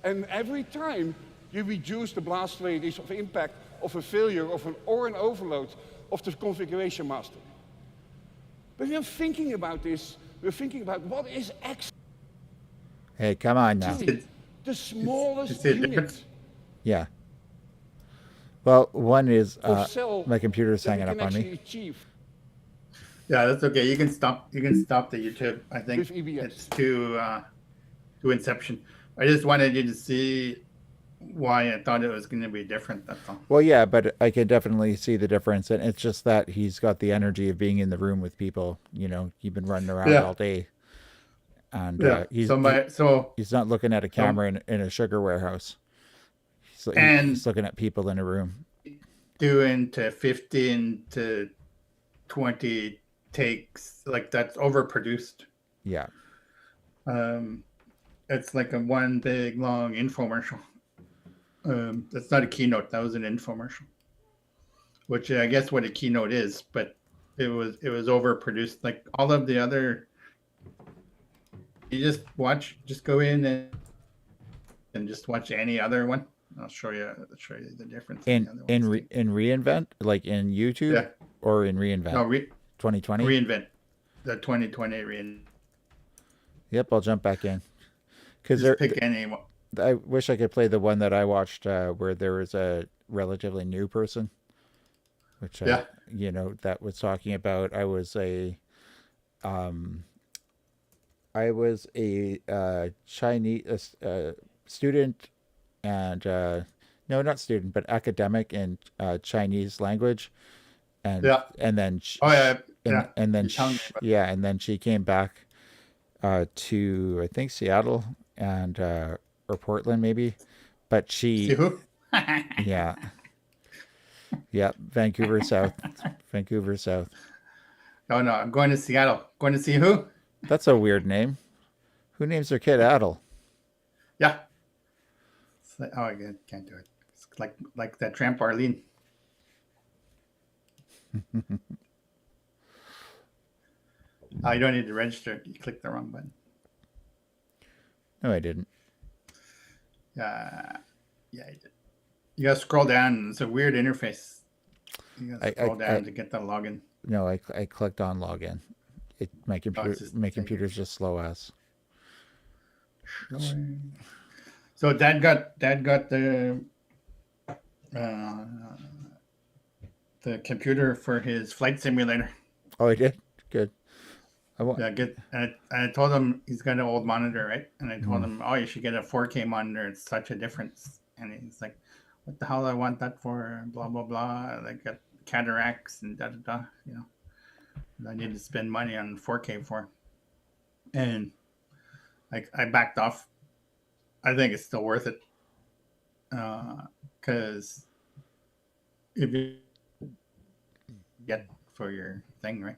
And every time you reduce the blast radius of impact of a failure or an overload of the configuration master. But we're thinking about this, we're thinking about what is actually Hey, come on now. the smallest Is it unit different? Yeah. Well, one is of cell my computer's that we hanging can up on actually me. achieve. Yeah, that's okay. You can stop the YouTube. I think With EBS. it's to Inception. I just wanted you to see why I thought it was going to be different. That's all. Well, yeah, but I can definitely see the difference, and it's just that he's got the energy of being in the room with people. You know, you've been running around Yeah. all day, and Yeah. he's not looking at a camera in a sugar warehouse. And- He's looking at people in a room. doing to 15 to 20 takes, like that's overproduced. Yeah. It's like a one big long infomercial. That's not a keynote. That was an infomercial, which I guess what a keynote is, but it was overproduced. Like all of the other, you just go in and just watch any other one. I'll show you the difference. In the other in ones. Reinvent, like in YouTube, Yeah. or in Reinvent. No, 2020. Reinvent, the 2020 Reinvent. Yep, I'll jump back in. Because Just pick any one. I wish I could play the one that I watched where there was a relatively new person, which Yeah. that was talking about. I was a Chinese student, and no, not student, but academic in Chinese language, and Yeah. and then Oh yeah, yeah. and then You tell me about- yeah, and then she came back to, I think, Seattle and or Portland maybe, but See she who? yeah Vancouver South. No, I'm going to Seattle. Going to see who? That's a weird name. Who names their kid Adel? Yeah. It's like, I can't do it. It's like that tramp Arlene. Oh, you don't need to register. You clicked the wrong button. No, I didn't. Yeah, you did. You gotta scroll down. It's a weird interface. You gotta scroll down to get the login. No, I clicked on login. My computer's just slow ass. So Dad got the computer for his flight simulator. Oh, I did. Good. And I told him he's got an old monitor, right? And I told him, oh, you should get a 4K monitor. It's such a difference. And he's like, what the hell do I want that for? Blah blah blah. I got cataracts and da da da. I need to spend money on 4K for. And I backed off. I think it's still worth it. Because if you get for your thing, right?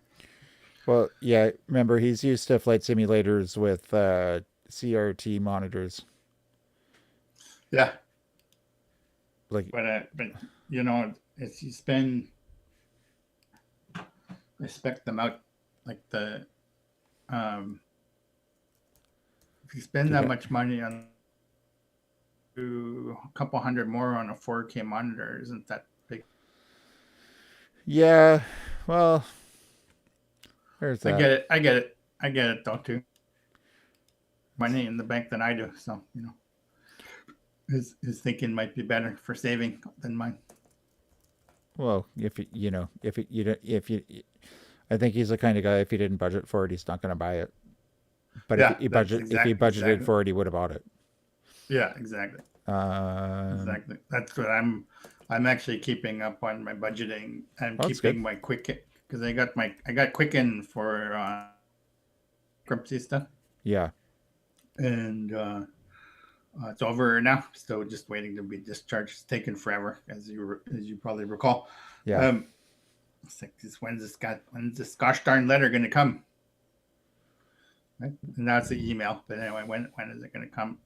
Well, yeah. Remember, he's used to flight simulators with CRT monitors. Yeah. Like, But if you I spec them out like the if you spend that much money on a couple hundred more on a 4K monitor, isn't that big? yeah. Well, there's that. I get it though too. Money in the bank than I do, so his thinking might be better for saving than mine. Well, I think he's the kind of guy, if he didn't budget for it, he's not going to buy it. But Yeah, if he exactly. budgeted for it, he would have bought it. Yeah, exactly. Exactly. That's what I'm actually keeping up on my budgeting and keeping my Quicken, because I got Quicken for bankruptcy stuff. Yeah. And it's over now. So just waiting to be discharged. It's taken forever, as you probably recall. Yeah. It's like, when's this gosh darn letter going to come? Right? And now it's the email. But anyway, when is it going to come?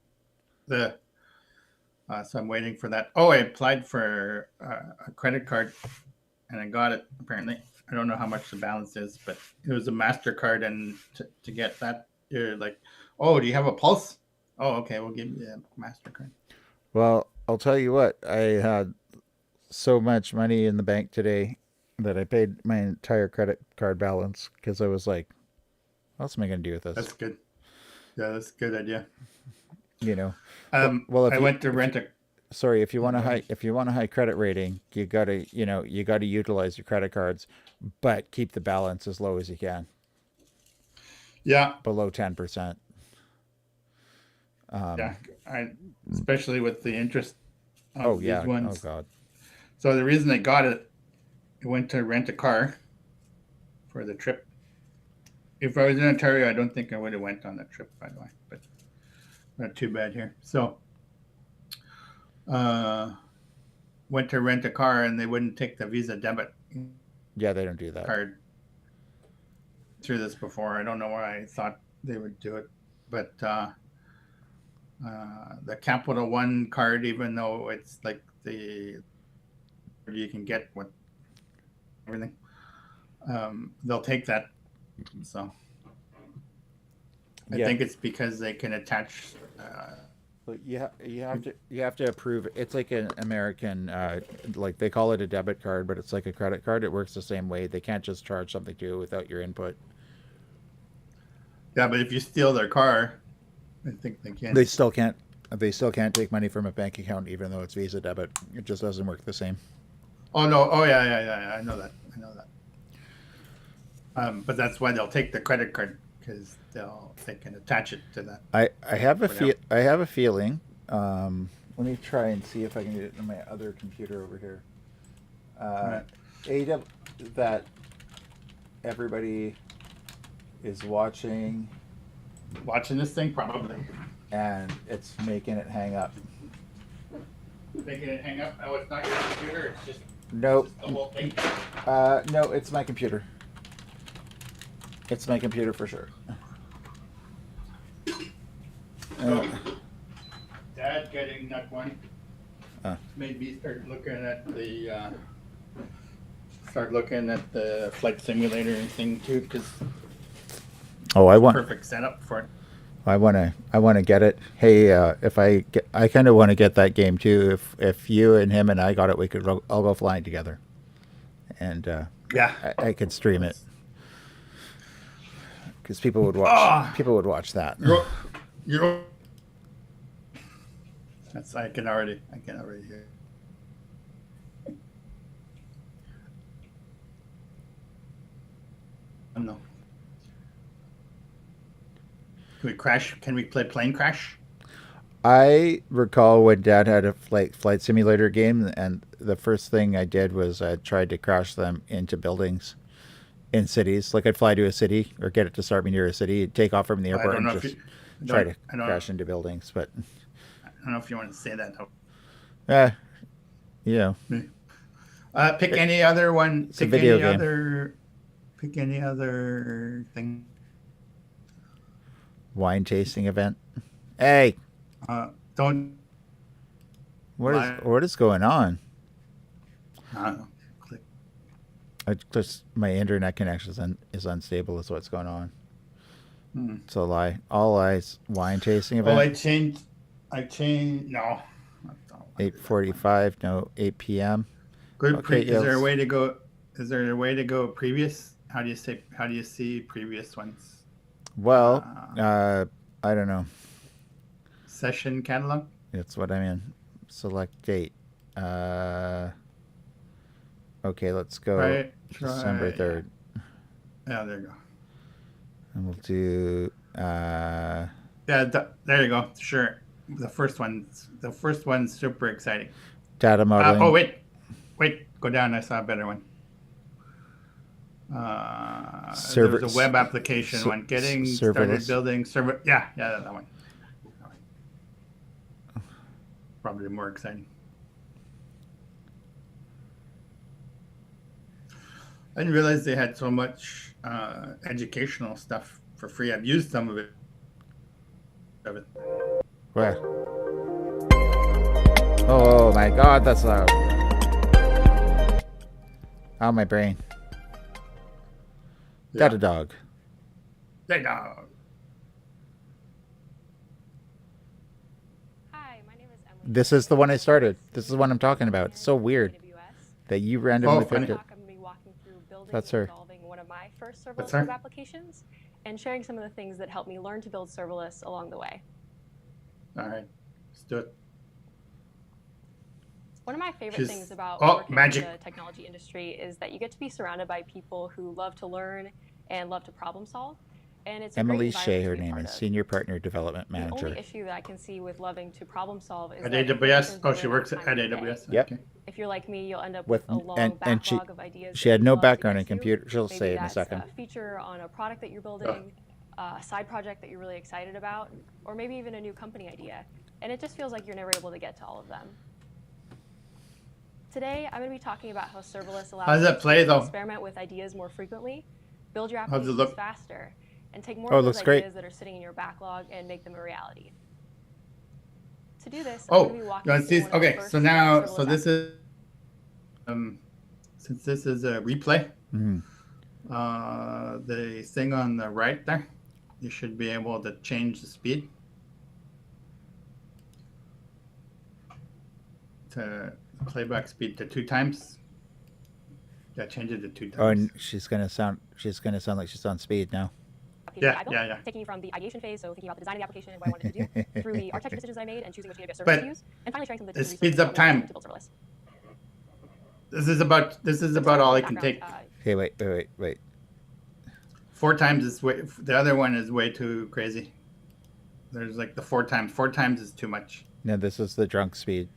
So I'm waiting for that. Oh, I applied for a credit card, and I got it. Apparently, I don't know how much the balance is, but it was a MasterCard, and to get that, you're like, oh, do you have a Pulse? Oh, okay, we'll give you a MasterCard. Well, I'll tell you what. I had so much money in the bank today that I paid my entire credit card balance because I was like, what else am I going to do with this? That's good. Yeah, that's a good idea. You know. Well, I went to rent a. Sorry, if you want a Go high ahead. if you want a high credit rating, you gotta utilize your credit cards, but keep the balance as low as you can, Yeah, below 10%. yeah. Especially with the interest of Oh these yeah. Oh ones. god. So the reason I got it, I went to rent a car for the trip. If I was in Ontario, I don't think I would have went on that trip, by the way. But not too bad here. So, went to rent a car, and they wouldn't take the Visa debit Yeah, they don't do that. card through this before. I don't know why I thought they would do it, but the Capital One card, even though it's like the you can get what everything, they'll take that. So I Yeah. think it's because they can attach. But you have to approve it. It's like an American like they call it a debit card, but it's like a credit card. It works the same way. They can't just charge something to you without your input. Yeah, but if you steal their car, I think they can. They still can't take money from a bank account even though it's Visa debit. It just doesn't work the same. Oh no! Oh yeah. I know that. But that's why they'll take the credit card because they can attach it to that. I have a Whatever. I have a feeling. Let me try and see if I can get it on my other computer over here. Right. That everybody is watching Watching this thing, probably and it's making it hang up. making it hang up. Oh, it's not your computer. It's just Nope. the whole thing. No, it's my computer. It's my computer for sure. So, Dad getting that one Uh. made me start looking at the flight simulator thing too, because Oh, perfect setup for it. I want to get it. Hey, I kind of want to get that game too. If you and him and I got it, I'll go flying together, and Yeah. I could stream it because people would watch. Ah. People would watch that. You're. That's I can already hear. No. Can we crash? Can we play plane crash? I recall when Dad had a flight simulator game, and the first thing I did was I tried to crash them into buildings in cities. Like I'd fly to a city or get it to start me near a city, take off from the I airport, don't know and if just you. try to I don't. crash into buildings. But I don't know if you want to say that. you know, Pick any other one. It's a video game. Pick any other thing. wine tasting event. Hey, Don't. what is going on? I don't know. Click. My internet connection is unstable. Is what's going on. Hmm. It's a lie. All eyes wine tasting Oh, event. I changed. No. 8:45. No, 8 p.m. Good. Okay, Is there a yes. way to go? Is there a way to go previous? How do you see previous ones? Well, I don't know. Session catalog. That's what I mean. Select date. Okay, let's go Right. December 3rd. Yeah, there you go. And we'll do Yeah, there you go. Sure. The first one's super exciting. data modeling. Oh wait, go down. I saw a better one. Server- There's a web application one. Getting started serverless. building server. Yeah, that one. Probably more exciting. I didn't realize they had so much educational stuff for for free. I've used some of it. Where? Oh my God, that's loud. Oh, my brain. Got a dog. Hey, dog. Hi, my name is Emily. This is the one I started. This is what I'm talking about. It's so weird that you randomly funny. picked it. I'm going to be walking through building That's and her. resolving one of my first That's serverless her? web applications and sharing some of the things that helped me learn to build serverless along the way. All right, let's do it. One of my favorite She's- things about oh, working magic. in the technology industry is that you get to be surrounded by people who love to learn and love to problem solve. And it's a great Emily environment Shea, to her be a name part is of. Senior Partner Development The Manager. only issue that I can see with loving to problem solve is At that AWS? Oh, information's she limited works on at time of day. AWS? Yep. Okay. If you're like me, you'll end up With with a long and she backlog of ideas. she that had you'd no love to background get in to. computer. She'll Maybe say in a that's second. a feature on a product that you're building, a side project that you're really excited about, or maybe even a new company idea. And it just feels like you're never able to get to all of them. Today, I'm going to be talking about how serverless allows How does you that play, to though? experiment with ideas more frequently, build your How does it applications look? faster, and take more Oh, it of those looks great. ideas that are sitting in your backlog and make them a reality. To do this, Oh, I'm going to be you walking want to through see? one of the Okay, first so now, serverless so this is, since this is a replay, Mhm. the thing on the right there, you should be able to change the speed to playback speed to 2 times. Yeah, change it to 2 Oh, times. and she's gonna sound like she's on speed now. application Yeah, I built, yeah, yeah. taking you from the ideation phase, so thinking about the design of the application and what I wanted to do, through the architecture decisions I made and choosing which AWS service But to use, and finally sharing some of the it different speeds resources up that time. to build serverless. This is about all I can take. Okay, wait. 4 times is way. The other one is way too crazy. There's like the 4 times. 4 times is too much. No, this is the drunk speed.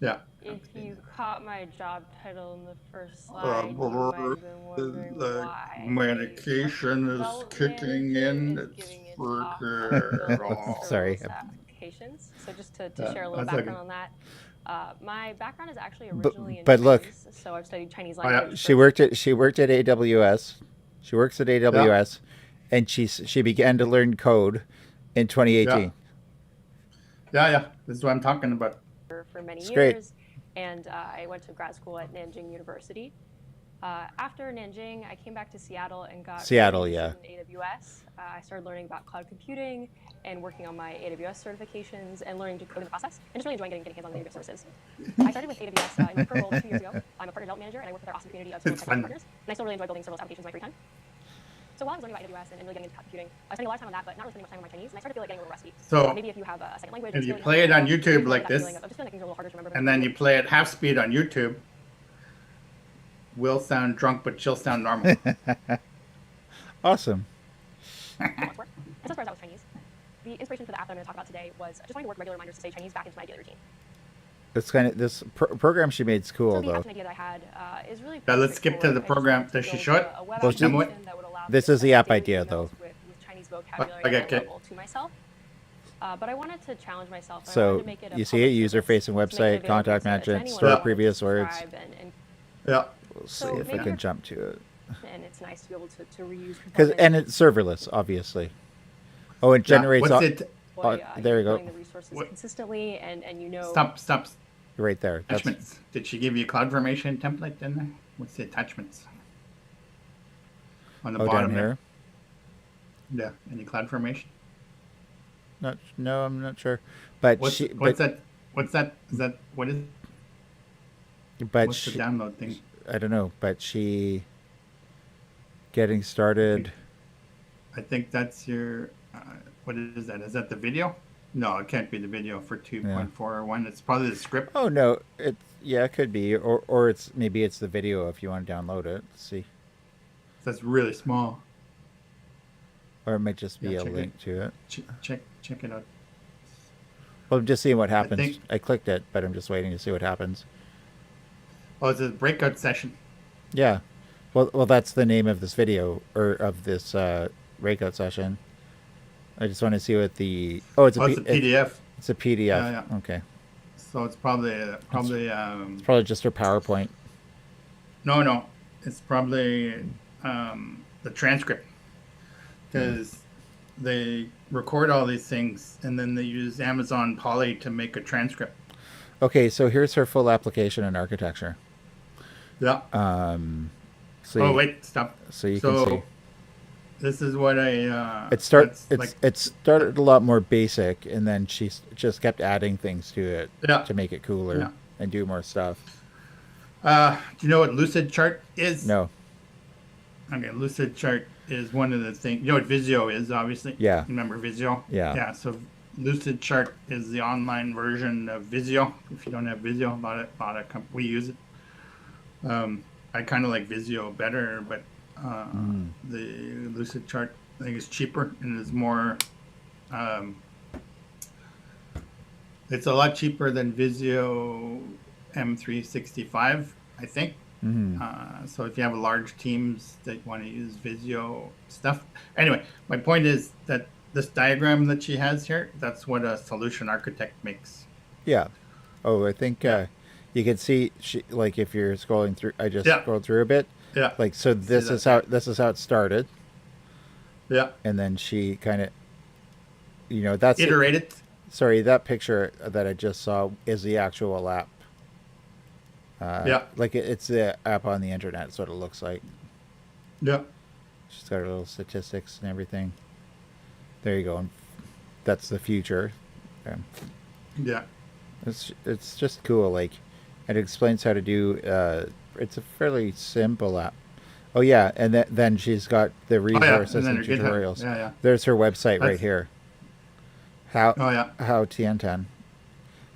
Yeah. If you caught my job title in the first slide, you might have been wondering The why. medication is Development kicking manager in. is It's giving a talk on building freaking. Sorry. serverless applications. So just to Yeah, share a little that's okay. background on that, my background is actually But- originally in but look. Chinese, so I've studied Chinese Oh, yeah. language. She worked at AWS. She works at AWS, and she began to learn code in 2018. Yeah. This is what I'm talking about. for many It's years, great. and I went to grad school at Nanjing University. After Nanjing, I came back to Seattle and got Seattle, really yeah. interested in AWS. I started learning about cloud computing and working on my AWS certifications and learning to code in the process, and just really enjoying getting hands-on with AWS services. I started with AWS in my current role 2 years ago. I'm a partner development manager, and I work with our awesome community of serverless It's technology fun. partners, and I still really enjoy building serverless applications in my free time. So while I was learning about AWS and really getting into cloud computing, I was spending a lot of time on that, but not really spending much time on my Chinese, and I started to feel like getting a little rusty. So Maybe if you have a second language, if it's you really play it on helpful. YouTube Maybe like that this, feeling of just feeling like things are a little harder to remember. and then you play at half speed on YouTube, we'll sound drunk, but she'll sound normal. Awesome. And so as far as that with Chinese, the inspiration for the app that I'm going to talk about today was just wanting to work regular reminders to say Chinese back into my daily routine. It's kind of this program she made's cool So the though. action idea that I had is really Yeah, pretty let's skip to the straightforward. I just program. wanted to Does she build show it? a web Well, she- application that would allow me This to is the send app daily idea, emails though. with Chinese vocabulary Okay, at that okay. level to myself. But I wanted to challenge myself. And I So wanted to make it a you see it, public user-facing service to make it website, available contact to management, anyone store who wanted to previous words. subscribe and Yeah. We'll see So if I maybe can you're- jump to it. and it's nice to be able to reuse And it's serverless, obviously. Oh, it generates. What's all- it? there you go. The resources What- consistently, and you know. Stop. Right there. That's, Attachments. Did she give you a CloudFormation template in there? What's the attachments? On the oh, bottom down here. there. Yeah. Any CloudFormation? No, I'm not sure. But What's she. that? What's that? Is that what is? But What's she. the download thing? I don't know. But she. Getting started. I think that's your. What is that? Is that the video? No, it can't be the video for 2.4.1. It's probably the script. Oh no! It could be, or it's maybe it's the video if you want to download it. Let's see. That's really small. Or it might just be Yeah, a check link to it. Check it out. Well, I'm just seeing what happens. think- I clicked it, but I'm just waiting to see what happens. Oh, it's a breakout session. Yeah. Well, that's the name of this video or of this breakout session. I just want to see what the. Oh, it's a PDF. It's a PDF. Yeah. Okay. So it's probably It's probably just her PowerPoint. no. It's probably the transcript. because they record all these things and then they use Amazon Poly to make a transcript. Okay, so here's her full application and architecture. Yeah. So Oh you, wait, stop. so you can see. This is what I. It started a lot more basic, and then she just kept adding things to it Yeah. to make it cooler Yeah. and do more stuff. Do you know what Lucid Chart is? No. Okay, Lucid Chart is one of the things. You know what Visio is, obviously. Yeah. Remember Visio? Yeah. Yeah. So Lucid Chart is the online version of Visio. If you don't have Visio, we use it. I kind of like Visio better, but the Lucid Chart I think is cheaper and is more. It's a lot cheaper than Visio M365, I think. So if you have large teams that want to use Visio stuff. Anyway, my point is that this diagram that she has here, that's what a solution architect makes. Yeah. Oh, I think you can see like if you're scrolling through. I just scrolled through a bit. Yeah. Like so, this is how it started. Yeah. And then she kind of, that's iterated. Sorry, that picture that I just saw is the actual app. Like it's the app on the internet. That's what it looks like. Yeah. She's got her little statistics and everything. There you go. That's the future. Yeah. It's just cool. Like, it explains how to do. It's a fairly simple app. Oh yeah, and then she's got the resources and tutorials. Yeah. There's her website right here. How Tian10.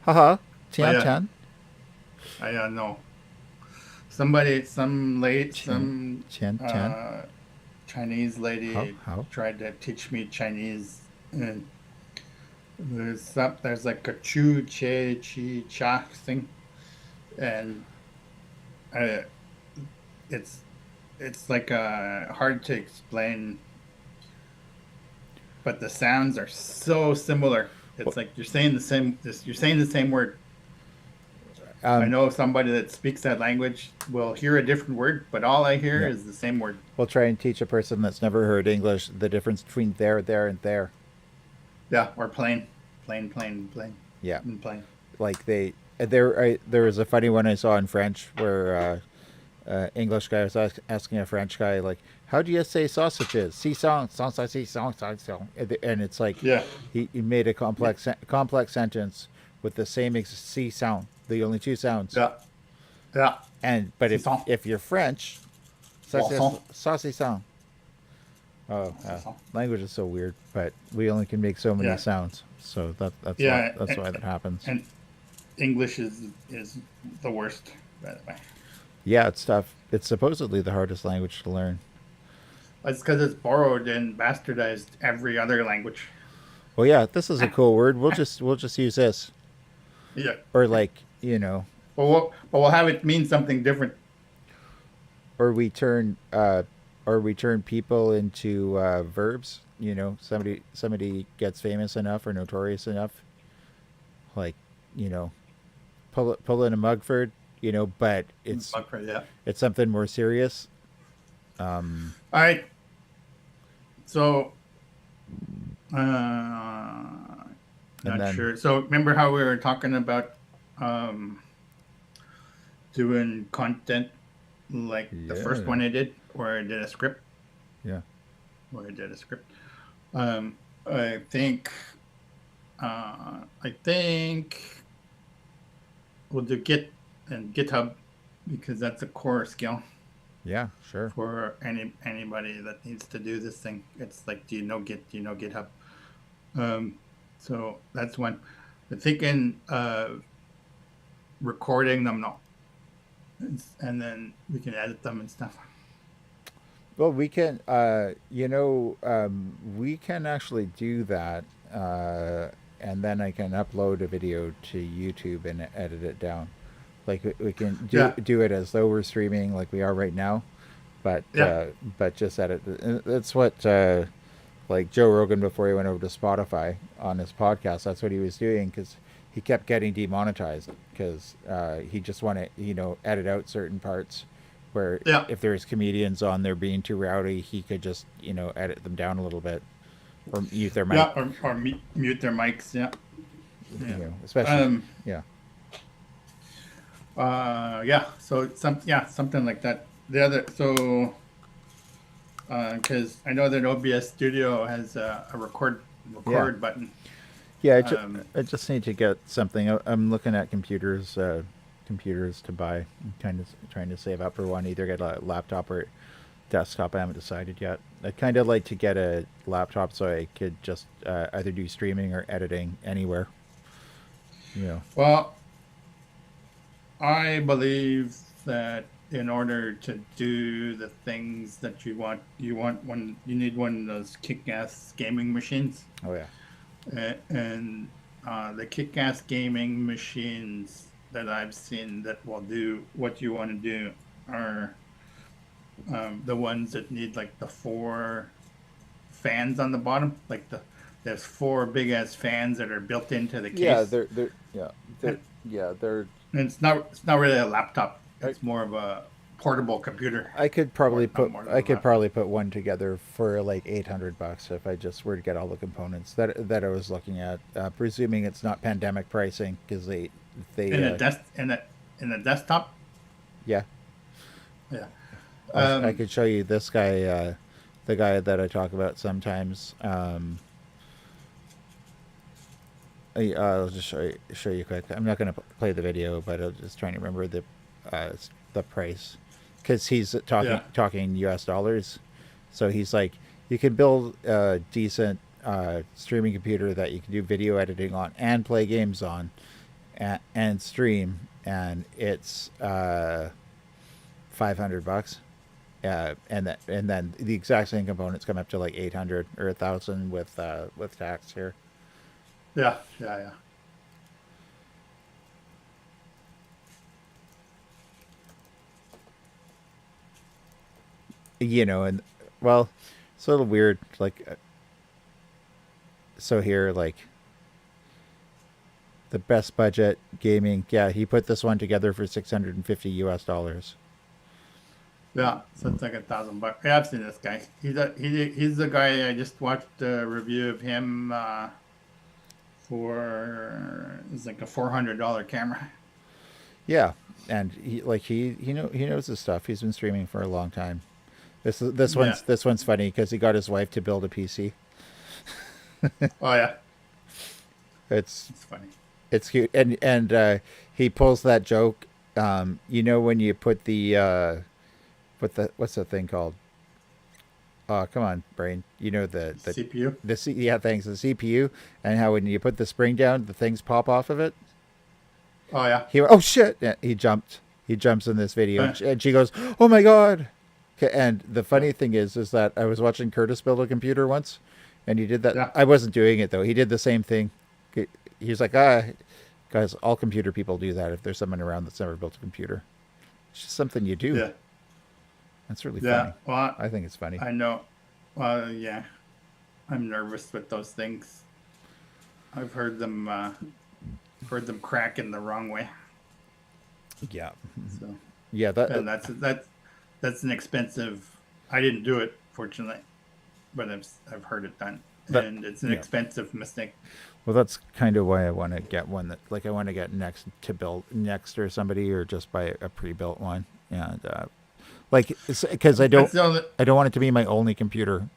Haha, Tian10. I know. Some Chinese lady tried to teach me Chinese, and there's like a chu che chi cha thing, and it's like hard to explain, but the sounds are so similar. It's like you're saying the same word. I know somebody that speaks that language will hear a different word, but all I hear is the same word. We'll try and teach a person that's never heard English the difference between there, and there. Yeah, or plane. Yeah, and plane. Like there was a funny one I saw in French where English guy was asking a French guy, like, how do you say sausages? And it's like he made a complex with the same C sound. The only two sounds. Yeah. But if you're French, saucy sound. Language is so weird, but we only can make so many sounds. So that's why that happens. And English is the worst, by the way. Yeah, it's tough. It's supposedly the hardest language to learn. It's because it's borrowed and bastardized every other language. Well, yeah, this is a cool word. We'll just use this. Yeah. Or like, But we'll have it mean something different. Or we turn people into verbs. Somebody gets famous enough or notorious enough, like, pull in a Mugford, but it's it's something more serious. All right. So, not sure. So remember how we were talking about doing content like the first one I did, where I did a script? Yeah. Where I did a script. I think we'll do Git and GitHub because that's a core skill. Yeah, sure. For anybody that needs to do this thing. It's like, do you know Git? Do you know GitHub? So that's one. I'm thinking recording them now. And then we can edit them and stuff. Well, we can, we can actually do that. And then I can upload a video to YouTube and edit it down. Like we can do it as though we're streaming like we are right now, but just edit. That's what like Joe Rogan before he went over to Spotify on his podcast. That's what he was doing because he kept getting demonetized because he just wanted edit out certain parts where Yeah. if there's comedians on there being too rowdy, he could just, edit them down a little bit or mute their mic. Yeah, or mute their mics. Yeah. Yeah. Especially, Um. yeah. Yeah. So something like that. The other because I know that OBS Studio has a record button. Yeah, I Um, just need to get something. I'm looking at computers to buy. I'm kind of trying to save up for one. Either get a laptop or desktop. I haven't decided yet. I'd kind of like to get a laptop so I could just either do streaming or editing anywhere. Well, I believe that in order to do the things that you want you need one of those kick-ass gaming machines. Oh yeah. And the kick-ass gaming machines that I've seen that will do what you want to do are the ones that need like the 4 fans on the bottom, like there's 4 big ass fans that are built into the case. They're. And it's not really a laptop. It's more of a portable computer. I could probably put laptop. one together for like $800 if I just were to get all the components that I was looking at. Presuming it's not pandemic pricing because they in a desktop. Yeah. Yeah. I could show you this guy, the guy that I talk about sometimes. I'll just show you quick. I'm not going to play the video, but I'm just trying to remember the price because he's talking US dollars. So he's like, you can build a decent streaming computer that you can do video editing on and play games on and stream, and it's $500. And then the exact same components come up to like 800 or 1,000 with tax here. Yeah. And well, it's a little weird. Like, so here, like, the best budget gaming. Yeah, he put this one together for $650 US. Yeah, so it's like $1,000. Yeah, I've seen this guy. He's the guy I just watched a review of him for it's like a $400 camera. Yeah, and he knows his stuff. He's been streaming for a long time. This one's funny because he got his wife to build a PC. Oh yeah, it's funny. It's cute, and he pulls that joke. When you put the what's the thing called? Oh, come on, brain. The CPU. Thanks. The CPU, and how when you put the spring down, the things pop off of it. Oh yeah. He went, oh shit! Yeah, he jumped. He jumps in this video, and she goes, "Oh my god!" And the funny thing is that I was watching Curtis build a computer once, and he did that. Yeah. I wasn't doing it though. He did the same thing. He's like, guys, all computer people do that. If there's someone around that's never built a computer, it's just something you do. Yeah. That's really funny. Well, I think it's funny. I know. Well, yeah. I'm nervous with those things. I've heard them crack in the wrong way. Yeah. So yeah, that's an expensive. I didn't do it, fortunately, but I've heard it done, and it's an expensive mistake. Well, that's kind of why I want to get one that, like, I want to get Next or somebody, or just buy a pre-built one, and because I don't want it to be my only computer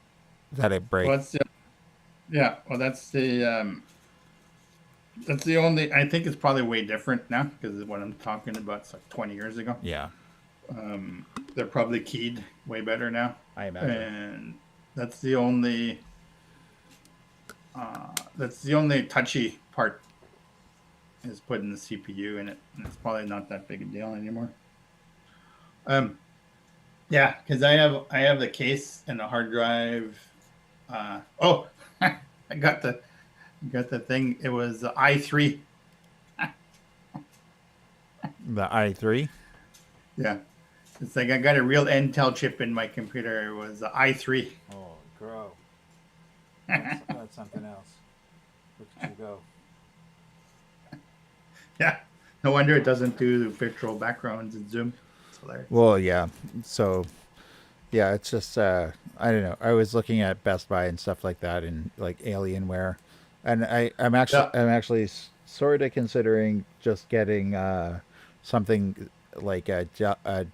that I break. Well, that's the only. I think it's probably way different now because what I'm talking about is like 20 years ago. Yeah. They're probably keyed way better now. I imagine. And that's the only touchy part is putting the CPU in it, and it's probably not that big a deal anymore. Yeah, because I have the case and the hard drive. I got the thing. It was the i3. The i3. Yeah, it's like I got a real Intel chip in my computer. It was the i3. Oh, grow. That's something else. Look at you go. Yeah, no wonder it doesn't do virtual backgrounds in Zoom. hilarious. Well, yeah. So, yeah, it's just I don't know. I was looking at Best Buy and stuff like that, and like Alienware, and Yeah. I'm actually sort of considering just getting something like a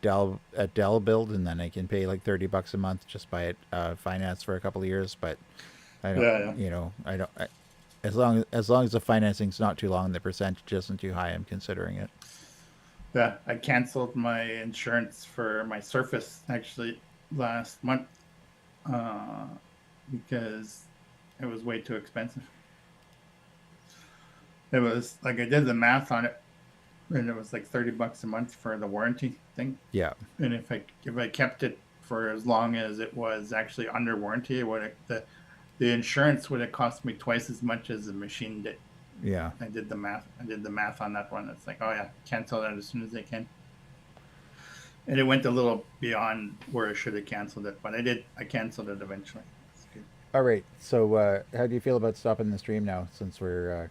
Dell build, and then I can pay like $30 a month, just buy it finance for a couple of years. But I don't, Yeah, yeah. you know, I don't. As long as the financing's not too long, and the percentage isn't too high, I'm considering it. Yeah, I canceled my insurance for my Surface actually last month because it was way too expensive. It was like I did the math on it, and it was like $30 a month for the warranty thing. Yeah. And if I kept it for as long as it was actually under warranty, it would the insurance would have cost me twice as much as the machine did. Yeah. I did the math on that one. It's like, oh yeah, cancel that as soon as I can. And it went a little beyond where I should have canceled it, but I did. I canceled it eventually. It's good. All right. So, how do you feel about stopping the stream now, since we're